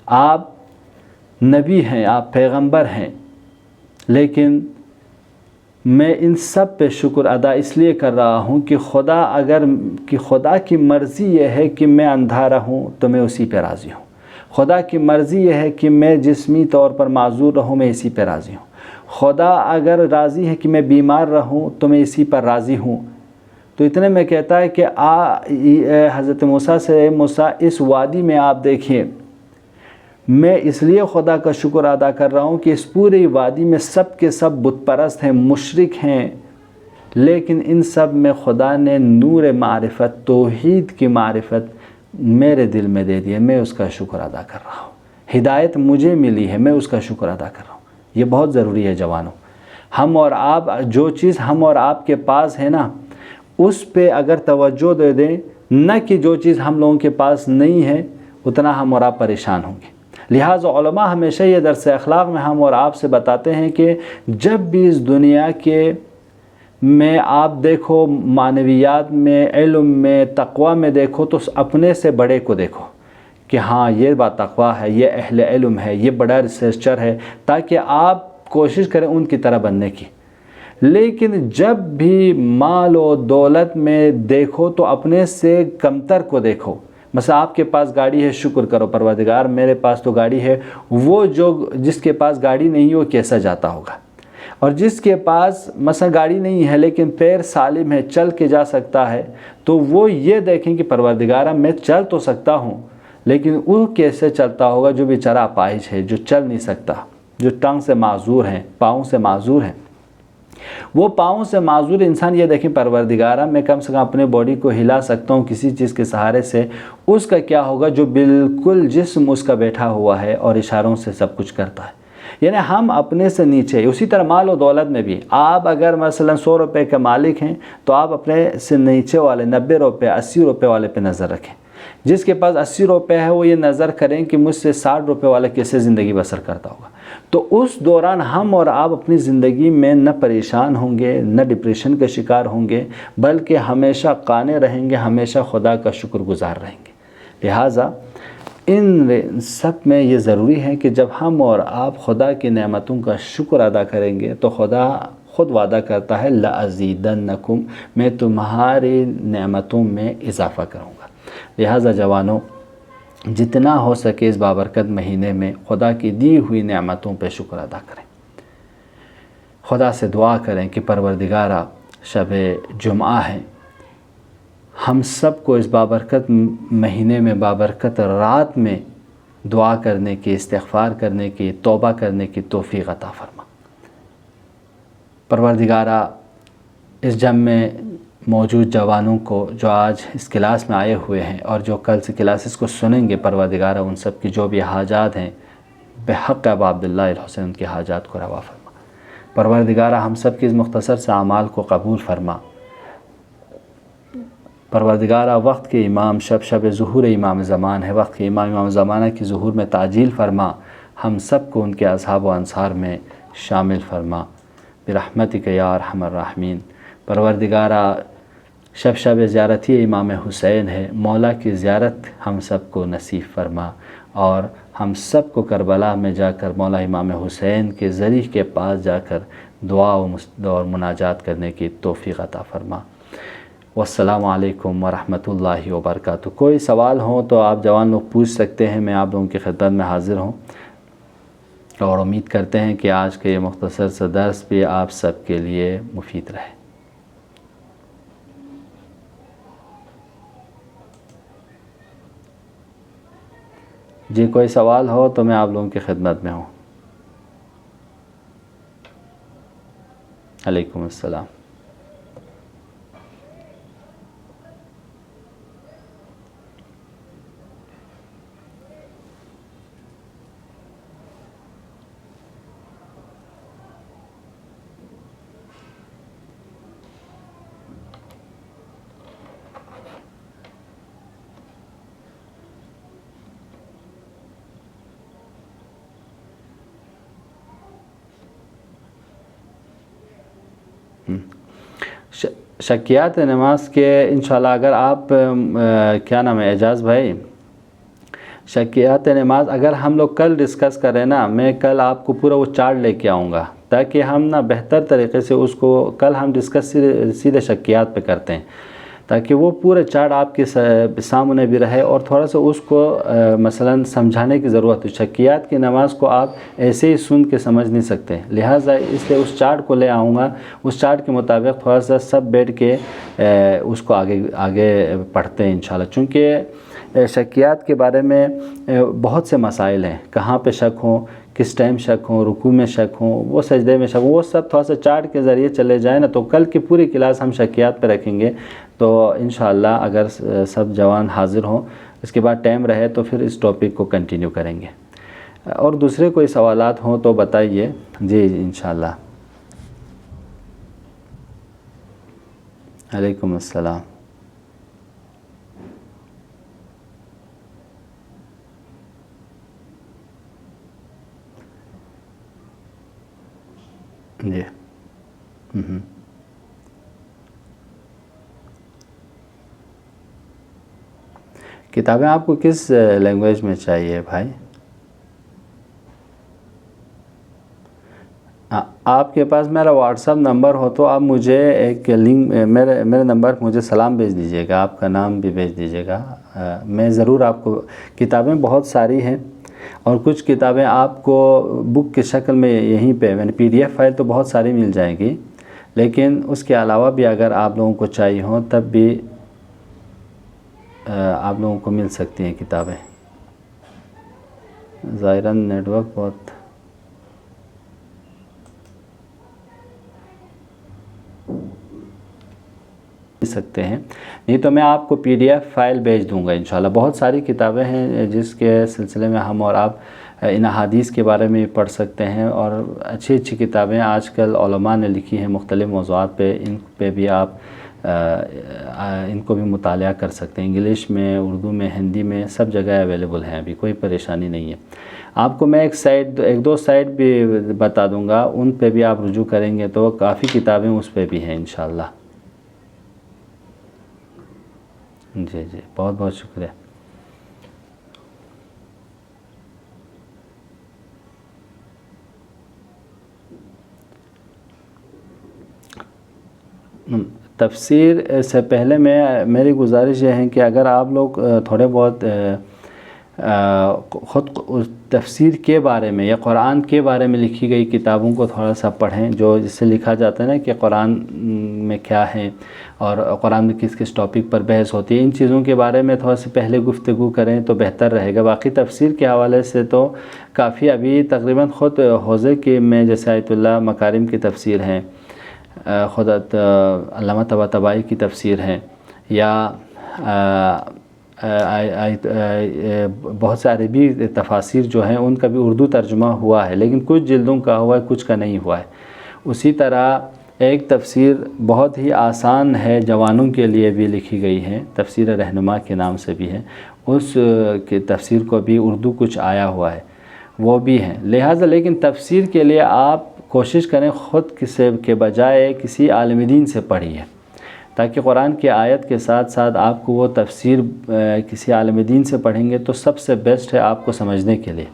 آپ نبی ہیں، آپ پیغمبر ہیں، لیکن میں ان سب پہ شکر ادا اس لیے کر رہا ہوں کہ خدا کی مرضی یہ ہے کہ میں اندھا رہوں تو میں اسی پہ راضی ہوں، خدا کی مرضی یہ ہے کہ میں جسمی طور پر معذور رہوں، میں اسی پہ راضی ہوں، خدا اگر راضی ہے کہ میں بیمار رہوں تو میں اسی پر راضی ہوں۔ تو اتنے میں کہتا ہے کہ حضرت موسیٰ سے، موسیٰ اس وادی میں آپ دیکھیں، میں اس لیے خدا کا شکر ادا کر رہا ہوں کہ اس پوری وادی میں سب کے سب بت پرست ہیں، مشرک ہیں، لیکن ان سب میں خدا نے نور معرفت، توحید کی معرفت میرے دل میں دے دی ہے، میں اس کا شکر ادا کر رہا ہوں، ہدایت مجھے ملی ہے، میں اس کا شکر ادا کر رہا ہوں۔ یہ بہت ضروری ہے جوانوں، ہم اور آپ جو چیز ہم اور آپ کے پاس ہے نا، اس پہ اگر توجہ دے دیں، نہ کہ جو چیز ہم لوگوں کے پاس نہیں ہے، اتنا ہم اور آپ پریشان ہوں گے۔ لہٰذا علماء ہمیشہ یہ درس اخلاق میں ہم اور آپ سے بتاتے ہیں کہ جب بھی اس دنیا میں آپ دیکھو، معنویات میں، علم میں، تقوی میں دیکھو، تو اپنے سے بڑے کو دیکھو کہ ہاں یہ بات تقوی ہے، یہ اہل علم ہے، یہ بڑا ریسرچر ہے، تاکہ آپ کوشش کریں ان کی طرح بننے کی۔ لیکن جب بھی مال و دولت میں دیکھو تو اپنے سے کمتر کو دیکھو۔ مثلا آپ کے پاس گاڑی ہے، شکر کرو پروردگار میرے پاس تو گاڑی ہے، وہ جس کے پاس گاڑی نہیں ہے وہ کیسا جاتا ہوگا، اور جس کے پاس مثلا گاڑی نہیں ہے لیکن پیر سالم ہے، چل کے جا سکتا ہے، تو وہ یہ دیکھیں کہ پروردگارہ میں چل تو سکتا ہوں، لیکن وہ کیسے چلتا ہوگا جو بیچارہ اپاہج ہے، جو چل نہیں سکتا، جو ٹانگ سے معذور ہیں، پاؤں سے معذور ہیں۔ وہ پاؤں سے معذور انسان یہ دیکھیں پروردگارہ میں کم سے کم اپنے باڈی کو ہلا سکتا ہوں کسی چیز کے سہارے سے، اس کا کیا ہوگا جو بالکل جسم اس کا بیٹھا ہوا ہے اور اشاروں سے سب کچھ کرتا ہے۔ یعنی ہم اپنے سے نیچے۔ اسی طرح مال و دولت میں بھی آپ اگر مثلا 100 روپے کے مالک ہیں تو آپ اپنے سے نیچے والے 90 روپے 80 روپے والے پہ نظر رکھیں۔ جس کے پاس 80 روپے ہے وہ یہ نظر کریں کہ مجھ سے 60 روپے والا کیسے زندگی بسر کرتا ہوگا۔ تو اس دوران ہم اور آپ اپنی زندگی میں نہ پریشان ہوں گے، نہ ڈپریشن کا شکار ہوں گے، بلکہ ہمیشہ قانع رہیں گے، ہمیشہ خدا کا شکر گزار رہیں گے۔ لہٰذا ان سب میں یہ ضروری ہے کہ جب ہم اور آپ خدا کی نعمتوں کا شکر ادا کریں گے تو خدا خود وعدہ کرتا ہے لَأَزِيدَنَّكُمْ، میں تمہاری نعمتوں میں اضافہ کروں گا۔ لہٰذا جوانوں، جتنا ہو سکے اس بابرکت مہینے میں خدا کی دی ہوئی نعمتوں پہ شکر ادا کریں. خدا سے دعا کریں کہ پروردگارا شب جمعہ ہے، ہم سب کو اس بابرکت مہینے میں بابرکت رات میں دعا کرنے کی، استغفار کرنے کی، توبہ کرنے کی توفیق عطا فرما. پروردگارا اس جم میں موجود جوانوں کو جو آج اس کلاس میں آئے ہوئے ہیں اور جو کل سے کلاسز کو سنیں گے، پروردگارا ان سب کی جو بھی حاجات ہیں بحق ابا عبداللہ الحسین ان کی حاجات کو روا فرما. پروردگارا ہم سب کی اس مختصر سے اعمال کو قبول فرما. پروردگارا وقت کے امام شب ظہور امام زمان ہے، وقت کے امام زمانہ کی ظہور میں تعجیل فرما. ہم سب کو ان کے اصحاب و انصار میں شامل فرما برحمتک یا ارحم الراحمین. پروردگارا شب زیارتی امام حسین ہے، مولا کی زیارت ہم سب کو نصیب فرما اور ہم سب کو کربلا میں جا کر مولا امام حسین کے ذریعہ کے پاس جا کر دعا اور مناجات کرنے کی توفیق عطا فرما. والسلام علیکم ورحمۃ اللہ وبرکاتہ. کوئی سوال ہو تو آپ جوان لوگ پوچھ سکتے ہیں، میں آپ لوگوں کی خدمت میں حاضر ہوں اور امید کرتے ہیں کہ آج کے یہ مختصر سا درس بھی آپ سب کے لیے مفید رہے. جی کوئی سوال ہو تو میں آپ لوگوں کی خدمت میں ہوں. علیکم السلام. شکیات نماز کے انشاءاللہ اگر آپ کیا نام ہے اعجاز بھائی، شکیات نماز اگر ہم لوگ کل ڈسکس کریں نا، میں کل آپ کو پورا وہ چارٹ لے کے آؤں گا تاکہ ہم نا بہتر طریقے سے اس کو کل ہم ڈسکس سیدھے شکیات پہ کرتے ہیں، تاکہ وہ پورا چارٹ آپ کے سامنے بھی رہے اور تھوڑا سا اس کو مثلا سمجھانے کی ضرورت ہے. شکیات کی نماز کو آپ ایسے ہی سن کے سمجھ نہیں سکتے، لہٰذا اس لیے اس چارٹ کو لے آؤں گا، اس چارٹ کے مطابق تھوڑا سا سب بیٹھ کے اس کو آگے پڑھتے ہیں انشاءاللہ. چونکہ شکیات کے بارے میں بہت سے مسائل ہیں، کہاں پہ شک ہوں، کس ٹائم شک ہوں، رکوع میں شک ہوں، وہ سجدے میں شک ہوں، وہ سب تھوڑا سا چارٹ کے ذریعے چلے جائیں نا تو کل کی پوری کلاس ہم شکیات پہ رکھیں گے. تو انشاءاللہ اگر سب جوان حاضر ہوں، اس کے بعد ٹائم رہے تو پھر اس ٹاپک کو کنٹینیو کریں گے. اور دوسرے کوئی سوالات ہوں تو بتائیے. جی انشاءاللہ. علیکم السلام. جی کتابیں آپ کو کس لینگویج میں چاہیے بھائی؟ آپ کے پاس میرا واٹس ایپ نمبر ہو تو آپ مجھے ایک لنک میرے نمبر پر مجھے سلام بھیج دیجیے گا، آپ کا نام بھی بھیج دیجیے گا. میں ضرور آپ کو، کتابیں بہت ساری ہیں اور کچھ کتابیں آپ کو بک کی شکل میں یہیں پہ یعنی PDF فائل تو بہت ساری مل جائیں گی، لیکن اس کے علاوہ بھی اگر آپ لوگوں کو چاہیے ہوں تب بھی آپ لوگوں کو مل سکتی ہیں کتابیں. ظاہراً نیٹ ورک بہت سکتے ہیں، نہیں تو میں آپ کو PDF فائل بھیج دوں گا انشاءاللہ. بہت ساری کتابیں ہیں جس کے سلسلے میں ہم اور آپ ان احادیث کے بارے میں پڑھ سکتے ہیں اور اچھی اچھی کتابیں آج کل علماء نے لکھی ہیں مختلف موضوعات پہ، ان پہ بھی آپ ان کو بھی مطالعہ کر سکتے ہیں. انگلش میں، اردو میں، ہندی میں، سب جگہ اویلیبل ہیں، ابھی کوئی پریشانی نہیں ہے. آپ کو میں ایک دو سائٹ بھی بتا دوں گا، ان پہ بھی آپ رجوع کریں گے تو کافی کتابیں اس پہ بھی ہیں انشاءاللہ. جی جی بہت بہت شکریہ. تفسیر سے پہلے میری گزارش یہ ہے کہ اگر آپ لوگ تھوڑے بہت خود تفسیر کے بارے میں یا قرآن کے بارے میں لکھی گئی کتابوں کو تھوڑا سا پڑھیں، جو جس سے لکھا جاتا ہے نا کہ قرآن میں کیا ہے اور قرآن میں کس کس ٹاپک پر بحث ہوتی ہے، ان چیزوں کے بارے میں تھوڑا سی پہلے گفتگو کریں تو بہتر رہے گا۔ باقی تفسیر کے حوالے سے تو کافی ابھی تقریباً خود حوزے کے میں جیسے آیت اللہ مکارم کی تفسیر ہیں، خود علامہ طباطبائی کی تفسیر ہیں، یا بہت سے عربی تفاسیر جو ہیں ان کا بھی اردو ترجمہ ہوا ہے، لیکن کچھ جلدوں کا ہوا ہے، کچھ کا نہیں ہوا ہے۔ اسی طرح ایک تفسیر بہت ہی آسان ہے، جوانوں کے لیے بھی لکھی گئی ہے، تفسیر رہنما کے نام سے بھی ہے، اس کی تفسیر کو بھی اردو کچھ آیا ہوا ہے، وہ بھی ہیں۔ لہٰذا لیکن تفسیر کے لیے آپ کوشش کریں خود کے بجائے کسی عالم دین سے پڑھیے، تاکہ قرآن کی آیت کے ساتھ ساتھ آپ کو وہ تفسیر کسی عالم دین سے پڑھیں گے تو سب سے بیسٹ ہے آپ کو سمجھنے کے لیے،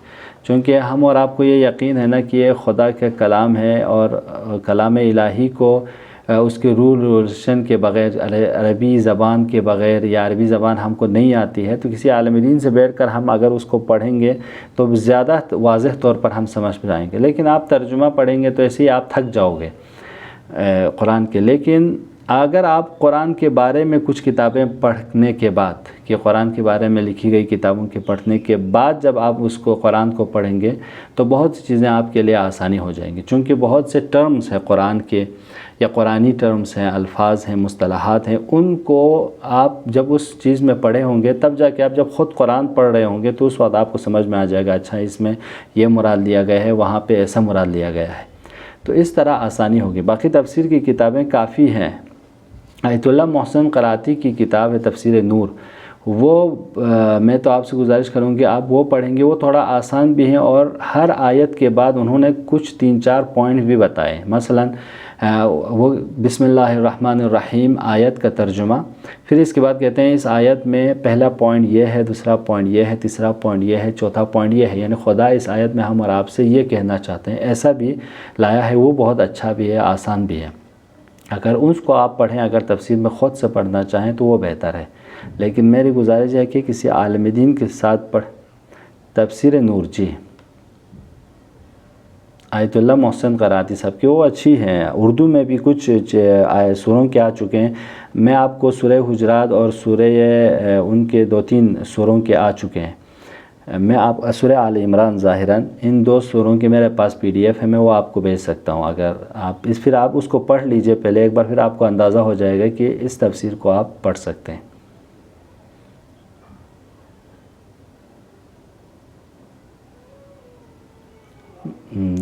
چونکہ ہم اور آپ کو یہ یقین ہے نا کہ یہ خدا کا کلام ہے، اور کلام الہی کو اس کے رول ریگولیشن کے بغیر، عربی زبان کے بغیر یا عربی زبان ہم کو نہیں آتی ہے، تو کسی عالم دین سے بیٹھ کر ہم اگر اس کو پڑھیں گے تو زیادہ واضح طور پر ہم سمجھ جائیں گے۔ لیکن آپ ترجمہ پڑھیں گے تو ایسے ہی آپ تھک جاؤ گے قرآن کے۔ لیکن اگر آپ قرآن کے بارے میں کچھ کتابیں پڑھنے کے بعد، کہ قرآن کے بارے میں لکھی گئی کتابوں کے پڑھنے کے بعد جب آپ اس کو قرآن کو پڑھیں گے تو بہت سی چیزیں آپ کے لیے آسانی ہو جائیں گی، چونکہ بہت سے ٹرمز ہیں قرآن کے، یا قرآنی ٹرمز ہیں، الفاظ ہیں، مصطلحات ہیں، ان کو آپ جب اس چیز میں پڑھے ہوں گے تب جا کے آپ جب خود قرآن پڑھ رہے ہوں گے تو اس وقت آپ کو سمجھ میں آ جائے گا، اچھا اس میں یہ مراد لیا گیا ہے، وہاں پہ ایسا مراد لیا گیا ہے، تو اس طرح آسانی ہوگی۔ باقی تفسیر کی کتابیں کافی ہیں۔ آیت اللہ محسن قراتی کی کتاب ہے تفسیر نور، وہ میں تو آپ سے گزارش کروں کہ آپ وہ پڑھیں گے، وہ تھوڑا آسان بھی ہیں، اور ہر آیت کے بعد انہوں نے کچھ 3-4 پوائنٹ بھی بتائے، مثلا وہ بسم اللہ الرحمن الرحیم آیت کا ترجمہ، پھر اس کے بعد کہتے ہیں اس آیت میں پہلا پوائنٹ یہ ہے، دوسرا پوائنٹ یہ ہے، تیسرا پوائنٹ یہ ہے، چوتھا پوائنٹ یہ ہے، یعنی خدا اس آیت میں ہم اور آپ سے یہ کہنا چاہتے ہیں، ایسا بھی لایا ہے۔ وہ بہت اچھا بھی ہے، آسان بھی ہے، اگر اس کو آپ پڑھیں، اگر تفسیر میں خود سے پڑھنا چاہیں تو وہ بہتر ہے، لیکن میری گزارش ہے کہ کسی عالم دین کے ساتھ پڑھ۔ تفسیر نور، جی آیت اللہ محسن قراتی صاحب کی، وہ اچھی ہیں، اردو میں بھی کچھ سوروں کے آ چکے ہیں، میں آپ کو سورہ حجرات اور سورہ ان کے 2-3 سوروں کے آ چکے ہیں، میں آپ سورہ آل عمران ظاہراً ان 2 سوروں کی میرے پاس PDF ہے، میں وہ آپ کو بھیج سکتا ہوں، اگر آپ پھر آپ اس کو پڑھ لیجئے پہلے ایک بار، پھر آپ کو اندازہ ہو جائے گا کہ اس تفسیر کو آپ پڑھ سکتے ہیں۔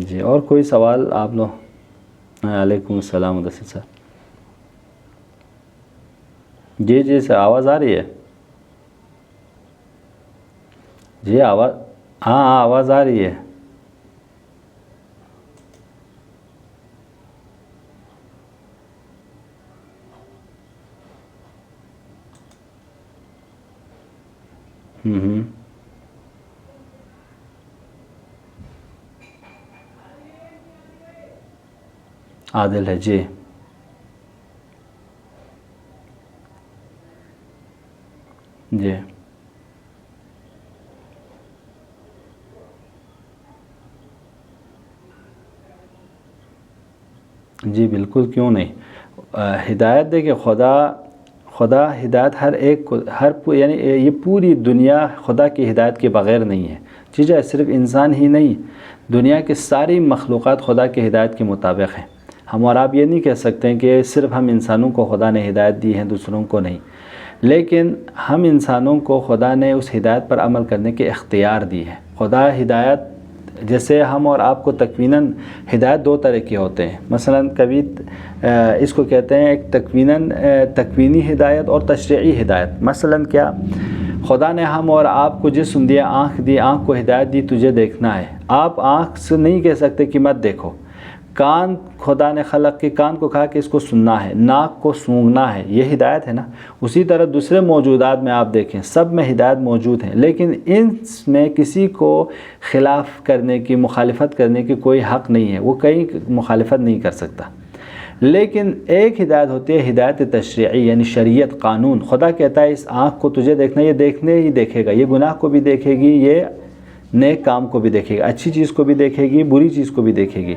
جی اور کوئی سوال آپ لوگ؟ علیکم السلام مدثر صاحب۔ جی سر، آواز آ رہی ہے؟ جی آواز، ہاں آواز آ رہی ہے۔ عادل ہے، جی جی جی بالکل، کیوں نہیں۔ ہدایت دیکھیں، خدا ہدایت ہر ایک کو، یعنی یہ پوری دنیا خدا کی ہدایت کے بغیر نہیں ہے، ٹھیک ہے، صرف انسان ہی نہیں، دنیا کی ساری مخلوقات خدا کی ہدایت کے مطابق ہیں۔ ہم اور آپ یہ نہیں کہہ سکتے ہیں کہ صرف ہم انسانوں کو خدا نے ہدایت دی ہے، دوسروں کو نہیں، لیکن ہم انسانوں کو خدا نے اس ہدایت پر عمل کرنے کے اختیار دی ہے۔ خدا ہدایت، جیسے ہم اور آپ کو تکویناً ہدایت 2 طرح کے ہوتے ہیں، مثلا کبھی اس کو کہتے ہیں ایک تکوینی ہدایت اور تشریعی ہدایت۔ مثلا کیا، خدا نے ہم اور آپ کو جسم دیا، آنکھ دی، آنکھ کو ہدایت دی تجھے دیکھنا ہے، آپ آنکھ سے نہیں کہہ سکتے کہ مت دیکھو۔ کان خدا نے خلق کے، کان کو کہا کہ اس کو سننا ہے، ناک کو سونگھنا ہے، یہ ہدایت ہے نا۔ اسی طرح دوسرے موجودات میں آپ دیکھیں، سب میں ہدایت موجود ہے، لیکن ان میں کسی کو خلاف کرنے کی، مخالفت کرنے کی کوئی حق نہیں ہے، وہ کہیں مخالفت نہیں کر سکتا۔ لیکن ایک ہدایت ہوتی ہے ہدایت تشریعی، یعنی شریعت، قانون۔ خدا کہتا ہے اس آنکھ کو تجھے دیکھنا، یہ دیکھنے ہی دیکھے گا، یہ گناہ کو بھی دیکھے گی، یہ نیک کام کو بھی دیکھے گی، اچھی چیز کو بھی دیکھے گی، بری چیز کو بھی دیکھے گی،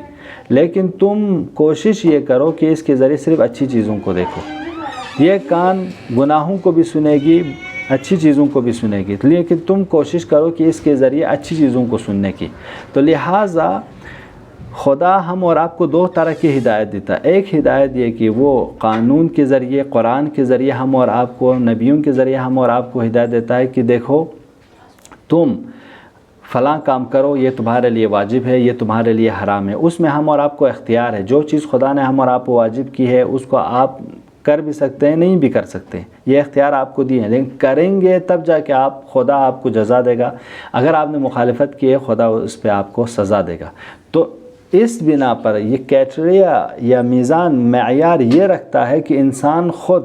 لیکن تم کوشش یہ کرو کہ اس کے ذریعے صرف اچھی چیزوں کو دیکھو۔ یہ کان گناہوں کو بھی سنے گی، اچھی چیزوں کو بھی سنے گی، لیکن تم کوشش کرو کہ اس کے ذریعے اچھی چیزوں کو سننے کی۔ تو لہٰذا خدا ہم اور آپ کو دو طرح کی ہدایت دیتا ہے۔ ایک ہدایت یہ کہ وہ قانون کے ذریعے، قرآن کے ذریعے ہم اور آپ کو، نبیوں کے ذریعے ہم اور آپ کو ہدایت دیتا ہے کہ دیکھو تم فلاں کام کرو، یہ تمہارے لیے واجب ہے، یہ تمہارے لیے حرام ہے۔ اس میں ہم اور آپ کو اختیار ہے، جو چیز خدا نے ہم اور آپ کو واجب کی ہے اس کو آپ کر بھی سکتے ہیں، نہیں بھی کر سکتے، یہ اختیار آپ کو دیے ہیں، لیکن کریں گے تب جا کے خدا آپ کو جزا دے گا۔ اگر آپ نے مخالفت کی ہے خدا اس پہ آپ کو سزا دے گا۔ تو اس بنا پر یہ کیٹریا یا میزان، معیار یہ رکھتا ہے کہ انسان خود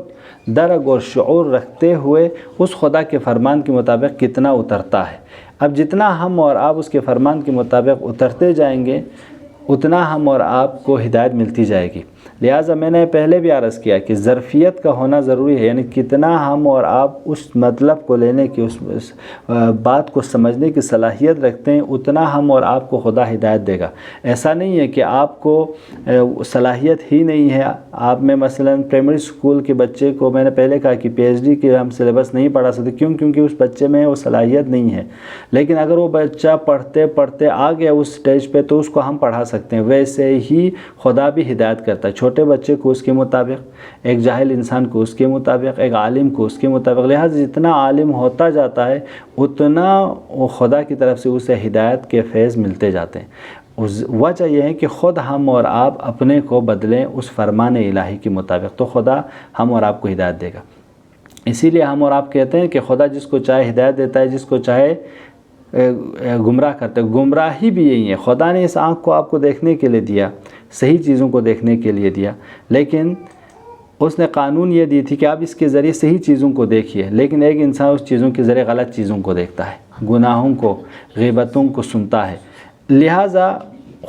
درک اور شعور رکھتے ہوئے اس خدا کے فرمان کے مطابق کتنا اترتا ہے۔ اب جتنا ہم اور آپ اس کے فرمان کے مطابق اترتے جائیں گے اتنا ہم اور آپ کو ہدایت ملتی جائے گی۔ لہٰذا میں نے پہلے بھی عرض کیا کہ ظرفیت کا ہونا ضروری ہے، یعنی کتنا ہم اور آپ اس مطلب کو لینے کی، اس بات کو سمجھنے کی صلاحیت رکھتے ہیں، اتنا ہم اور آپ کو خدا ہدایت دے گا۔ ایسا نہیں ہے کہ آپ کو صلاحیت ہی نہیں ہے۔ آپ میں مثلا پرائمری اسکول کے بچے کو میں نے پہلے کہا کہ پی ایچ ڈی کے ہم سلیبس نہیں پڑھا سکتے، کیونکہ اس بچے میں وہ صلاحیت نہیں ہے، لیکن اگر وہ بچہ پڑھتے پڑھتے آ گیا اس سٹیج پہ تو اس کو ہم پڑھا سکتے ہیں۔ ویسے ہی خدا بھی ہدایت کرتا ہے، چھوٹے بچے کو اس کے مطابق، ایک جاہل انسان کو اس کے مطابق، ایک عالم کو اس کے مطابق۔ لہٰذا جتنا عالم ہوتا جاتا ہے اتنا خدا کی طرف سے اسے ہدایت کے فیض ملتے جاتے ہیں۔ وجہ یہ ہے کہ خود ہم اور آپ اپنے کو بدلیں اس فرمان الہی کے مطابق، تو خدا ہم اور آپ کو ہدایت دے گا۔ اسی لیے ہم اور آپ کہتے ہیں کہ خدا جس کو چاہے ہدایت دیتا ہے، جس کو چاہے گمراہ کرتے ہیں۔ گمراہی بھی یہی ہے، خدا نے اس آنکھ کو آپ کو دیکھنے کے لیے دیا، صحیح چیزوں کو دیکھنے کے لیے دیا، لیکن اس نے قانون یہ دی تھی کہ آپ اس کے ذریعے صحیح چیزوں کو دیکھیے، لیکن ایک انسان اس چیزوں کے ذریعے غلط چیزوں کو دیکھتا ہے، گناہوں کو، غیبتوں کو سنتا ہے۔ لہٰذا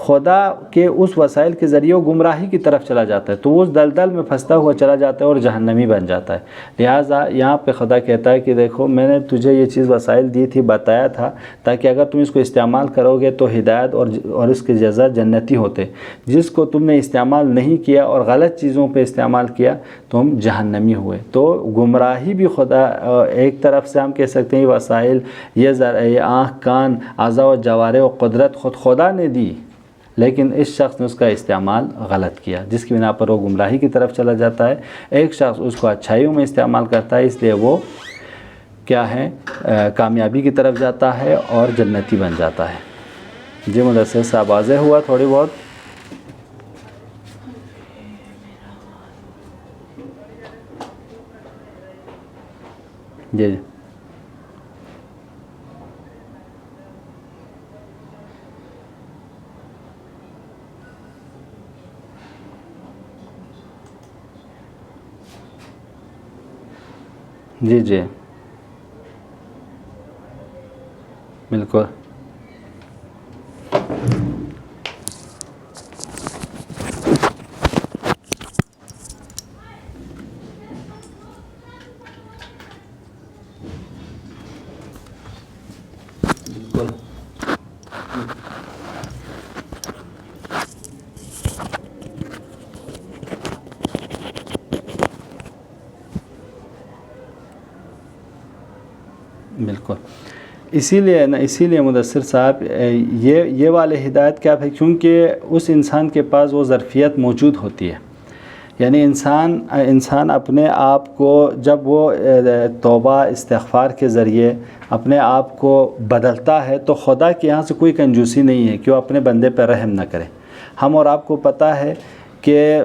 خدا کے اس وسائل کے ذریعے وہ گمراہی کی طرف چلا جاتا ہے، تو وہ اس دلدل میں پھنستا ہوا چلا جاتا ہے اور جہنمی بن جاتا ہے۔ لہٰذا یہاں پہ خدا کہتا ہے کہ دیکھو میں نے تجھے یہ چیز وسائل دی تھی، بتایا تھا، تاکہ اگر تم اس کو استعمال کرو گے تو ہدایت اور اس کے جزا جنتی ہوتے۔ جس کو تم نے استعمال نہیں کیا اور غلط چیزوں پہ استعمال کیا تم جہنمی ہوئے۔ تو گمراہی بھی خدا، ایک طرف سے ہم کہہ سکتے ہیں یہ وسائل، یہ آنکھ، کان، اعضاء و جوارح و قدرت خود خدا نے دی، لیکن اس شخص نے اس کا استعمال غلط کیا، جس کی بنا پر وہ گمراہی کی طرف چلا جاتا ہے۔ ایک شخص اس کو اچھائیوں میں استعمال کرتا ہے، اس لیے وہ کیا ہے، کامیابی کی طرف جاتا ہے اور جنتی بن جاتا ہے۔ جی مدثر صاحب واضح ہوا تھوڑی بہت؟ جی جی جی بالکل بالکل اسی لیے مدثر صاحب یہ والے ہدایت کیا ہے، کیونکہ اس انسان کے پاس وہ ظرفیت موجود ہوتی ہے، یعنی انسان اپنے آپ کو جب وہ توبہ استغفار کے ذریعے اپنے آپ کو بدلتا ہے تو خدا کے یہاں سے کوئی کنجوسی نہیں ہے کہ وہ اپنے بندے پر رحم نہ کرے۔ ہم اور آپ کو پتہ ہے کہ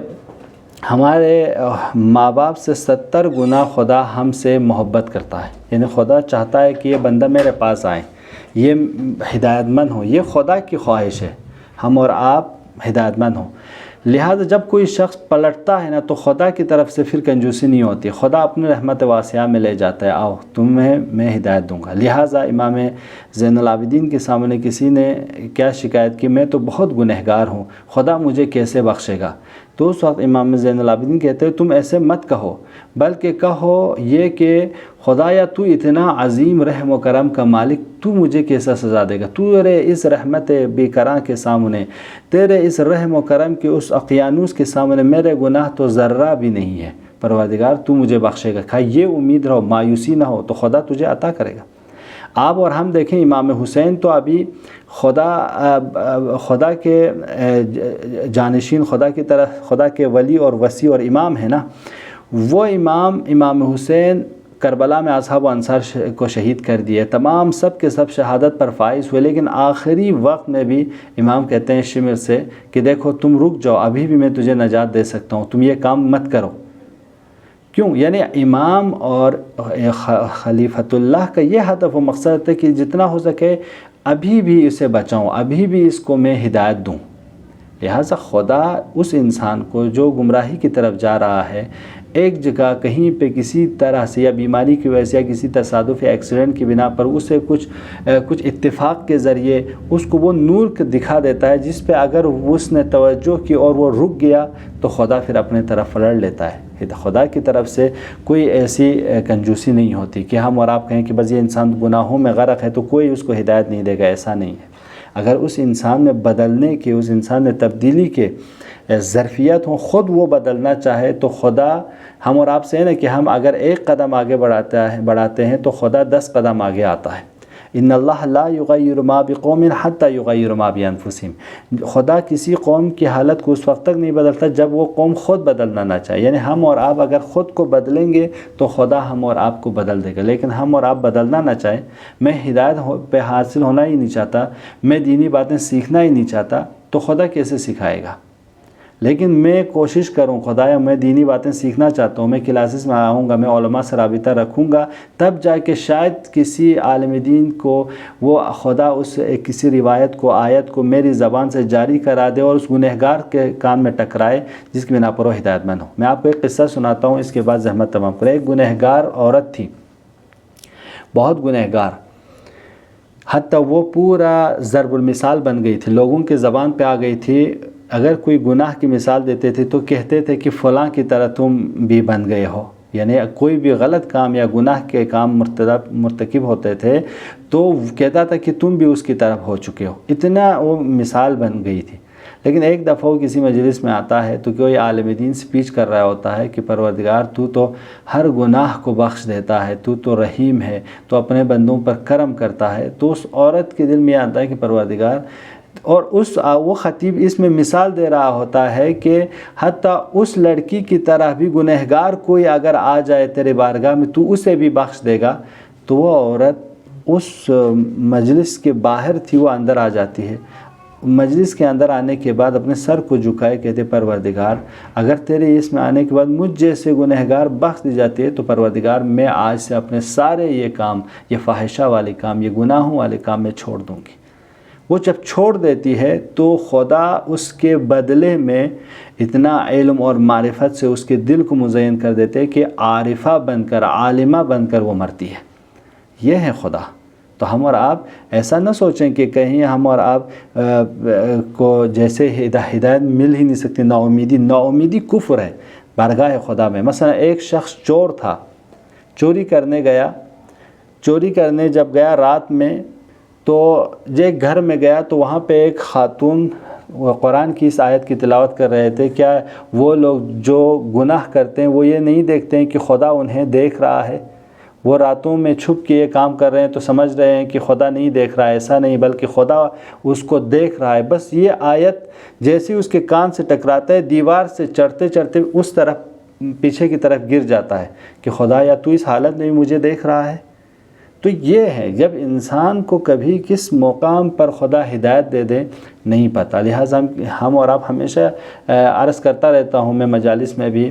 ہمارے ماں باپ سے 70 گنا خدا ہم سے محبت کرتا ہے، یعنی خدا چاہتا ہے کہ یہ بندہ میرے پاس آئیں، یہ ہدایت مند ہو، یہ خدا کی خواہش ہے ہم اور آپ ہدایت مند ہوں۔ لہٰذا جب کوئی شخص پلٹتا ہے نا تو خدا کی طرف سے پھر کنجوسی نہیں ہوتی، خدا اپنے رحمت واسعہ میں لے جاتا ہے، آؤ تمہیں میں ہدایت دوں گا۔ لہٰذا امام زین العابدین کے سامنے کسی نے کیا شکایت کی، میں تو بہت گنہگار ہوں، خدا مجھے کیسے بخشے گا؟ تو اس وقت امام زین العابدین کہتے ہیں تم ایسے مت کہو، بلکہ کہو یہ کہ خدایا تو اتنا عظیم رحم و کرم کا مالک، تو مجھے کیسا سزا دے گا؟ تیرے اس رحمت بے کراں کے سامنے، تیرے اس رحم و کرم کے اس اقیانوس کے سامنے میرے گناہ تو ذرہ بھی نہیں ہے، پروردگار تو مجھے بخشے گا۔ کہا یہ امید رہو، مایوسی نہ ہو، تو خدا تجھے عطا کرے گا۔ آپ اور ہم دیکھیں امام حسین تو ابھی خدا کے جانشین، خدا کی طرف، خدا کے ولی اور وصی اور امام ہے نا، وہ امام حسین کربلا میں اصحاب و انصار کو شہید کر دیے، تمام سب کے سب شہادت پر فائز ہوئے، لیکن آخری وقت میں بھی امام کہتے ہیں شمر سے کہ دیکھو تم رک جاؤ، ابھی بھی میں تجھے نجات دے سکتا ہوں، تم یہ کام مت کرو۔ کیوں؟ یعنی امام اور خلیفۃ اللہ کا یہ ہدف و مقصد ہے کہ جتنا ہو سکے ابھی بھی اسے بچاؤں، ابھی بھی اس کو میں ہدایت دوں۔ لہٰذا خدا اس انسان کو جو گمراہی کی طرف جا رہا ہے، ایک جگہ کہیں پہ کسی طرح سے یا بیماری کی وجہ سے یا کسی تصادف یا ایکسیڈنٹ کی بنا پر اسے کچھ اتفاق کے ذریعے اس کو وہ نور دکھا دیتا ہے، جس پہ اگر اس نے توجہ کی اور وہ رک گیا تو خدا پھر اپنے طرف پلٹ لیتا ہے۔ خدا کی طرف سے کوئی ایسی کنجوسی نہیں ہوتی کہ ہم اور آپ کہیں کہ بس یہ انسان گناہوں میں غرق ہے تو کوئی اس کو ہدایت نہیں دے گا، ایسا نہیں ہے۔ اگر اس انسان میں بدلنے کے، اس انسان میں تبدیلی کے ظرفیت ہوں، خود وہ بدلنا چاہے، تو خدا ہم اور آپ سے ہے نا کہ ہم اگر ایک قدم آگے بڑھاتے ہیں تو خدا 10 قدم آگے آتا ہے۔ ان اللہ لا یغیر ما بقوم حتی یغیر ما بانفسہم، خدا کسی قوم کی حالت کو اس وقت تک نہیں بدلتا جب وہ قوم خود بدلنا نہ چاہے۔ یعنی ہم اور آپ اگر خود کو بدلیں گے تو خدا ہم اور آپ کو بدل دے گا، لیکن ہم اور آپ بدلنا نہ چاہیں، میں ہدایت پہ حاصل ہونا ہی نہیں چاہتا، میں دینی باتیں سیکھنا ہی نہیں چاہتا، تو خدا کیسے سکھائے گا؟ لیکن میں کوشش کروں، خدایا میں دینی باتیں سیکھنا چاہتا ہوں، میں کلاسز میں آؤں گا، میں علماء سے رابطہ رکھوں گا، تب جا کے شاید کسی عالم دین کو وہ خدا اس کسی روایت کو، آیت کو میری زبان سے جاری کرا دے اور اس گنہگار کے کان میں ٹکرائے جس کی بنا پر وہ ہدایت مند ہو۔ میں آپ کو ایک قصہ سناتا ہوں، اس کے بعد زحمت تمام کریں۔ ایک گنہگار عورت تھی، بہت گنہگار، حتیٰ وہ پورا ضرب المثال بن گئی تھی، لوگوں کے زبان پہ آ گئی تھی۔ اگر کوئی گناہ کی مثال دیتے تھے تو کہتے تھے کہ فلاں کی طرح تم بھی بن گئے ہو، یعنی کوئی بھی غلط کام یا گناہ کے کام مرتکب ہوتے تھے تو کہتا تھا کہ تم بھی اس کی طرف ہو چکے ہو، اتنا وہ مثال بن گئی تھی۔ لیکن ایک دفعہ وہ کسی مجلس میں آتا ہے تو کوئی عالم دین سپیچ کر رہا ہوتا ہے کہ پروردگار تو ہر گناہ کو بخش دیتا ہے، تو رحیم ہے، تو اپنے بندوں پر کرم کرتا ہے۔ تو اس عورت کے دل میں آتا ہے کہ پروردگار، اور وہ خطیب اس میں مثال دے رہا ہوتا ہے کہ حتیٰ اس لڑکی کی طرح بھی گنہگار کوئی اگر آ جائے تیرے بارگاہ میں تو اسے بھی بخش دے گا۔ تو وہ عورت اس مجلس کے باہر تھی، وہ اندر آ جاتی ہے۔ مجلس کے اندر آنے کے بعد اپنے سر کو جھکائے کہتے پروردگار اگر تیرے اس میں آنے کے بعد مجھ جیسے گنہگار بخش دی جاتی ہے تو پروردگار میں آج سے اپنے سارے یہ کام، یہ فاحشہ والے کام، یہ گناہوں والے کام میں چھوڑ دوں گی۔ وہ جب چھوڑ دیتی ہے تو خدا اس کے بدلے میں اتنا علم اور معرفت سے اس کے دل کو مزین کر دیتے کہ عارفہ بن کر، عالمہ بن کر وہ مرتی ہے۔ یہ ہے خدا۔ تو ہم اور آپ ایسا نہ سوچیں کہ کہیں ہم اور آپ کو جیسے ہدایت مل ہی نہیں سکتی، ناامیدی کفر ہے بارگاہ خدا میں۔ مثلا ایک شخص چور تھا، چوری کرنے جب گیا رات میں، تو ایک گھر میں گیا تو وہاں پہ ایک خاتون وہ قرآن کی اس آیت کی تلاوت کر رہے تھے، کیا وہ لوگ جو گناہ کرتے ہیں وہ یہ نہیں دیکھتے ہیں کہ خدا انہیں دیکھ رہا ہے؟ وہ راتوں میں چھپ کے یہ کام کر رہے ہیں تو سمجھ رہے ہیں کہ خدا نہیں دیکھ رہا ہے، ایسا نہیں، بلکہ خدا اس کو دیکھ رہا ہے۔ بس یہ آیت جیسے اس کے کان سے ٹکراتا ہے، دیوار سے چڑھتے چڑھتے اس طرف پیچھے کی طرف گر جاتا ہے کہ خدا یا تو اس حالت میں مجھے دیکھ رہا ہے۔ تو یہ ہے جب انسان کو کبھی کس مقام پر خدا ہدایت دے دے نہیں پتہ۔ لہٰذا ہم اور آپ ہمیشہ عرض کرتا رہتا ہوں میں مجالس میں بھی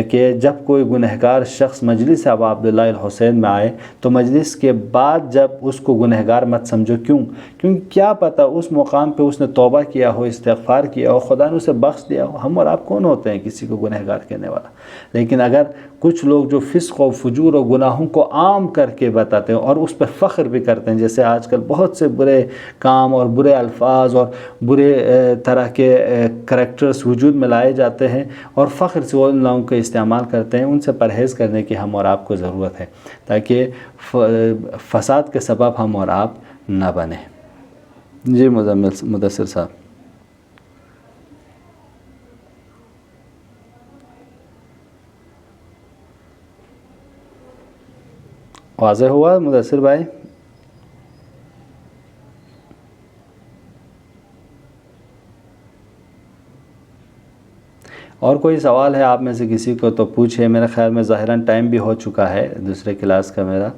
کہ جب کوئی گنہگار شخص مجلس ابا عبداللہ الحسین میں آئے تو مجلس کے بعد جب اس کو گنہگار مت سمجھو. کیوں کیا پتہ اس مقام پہ اس نے توبہ کیا ہو, استغفار کیا ہو, خدا نے اسے بخش دیا ہو. ہم اور آپ کون ہوتے ہیں کسی کو گنہگار کہنے والا؟ لیکن اگر کچھ لوگ جو فسق و فجور و گناہوں کو عام کر کے بتاتے ہیں اور اس پہ فخر بھی کرتے ہیں, جیسے آج کل بہت سے برے کام اور برے الفاظ اور برے طرح کے کریکٹرز وجود میں لائے جاتے ہیں اور فخر سے وہ ان لوگوں کو استعمال کرتے ہیں, ان سے پرہیز کرنے کی ہم اور آپ کو ضرورت ہے تاکہ فساد کے سبب ہم اور آپ نہ بنیں. جی مدثر صاحب. واضح ہوا مدثر بھائی؟ اور کوئی سوال ہے آپ میں سے کسی کو تو پوچھے. میرے خیال میں ظاہراً ٹائم بھی ہو چکا ہے دوسرے کلاس کا میرا.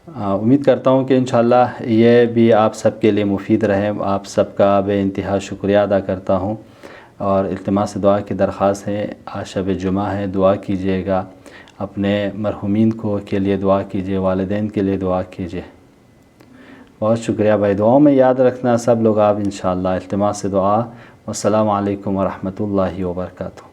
امید کرتا ہوں کہ انشاءاللہ یہ بھی آپ سب کے لیے مفید رہے. آپ سب کا بے انتہا شکریہ ادا کرتا ہوں اور التماس دعا کی درخواست ہے. آج شب جمعہ ہے, دعا کیجیے گا, اپنے مرحومین کے لیے دعا کیجیے, والدین کے لیے دعا کیجیے. بہت شکریہ بھائی, دعاؤں میں یاد رکھنا سب لوگ آپ انشاءاللہ. التماس دعا. والسلام علیکم ورحمۃ اللہ وبرکاتہ.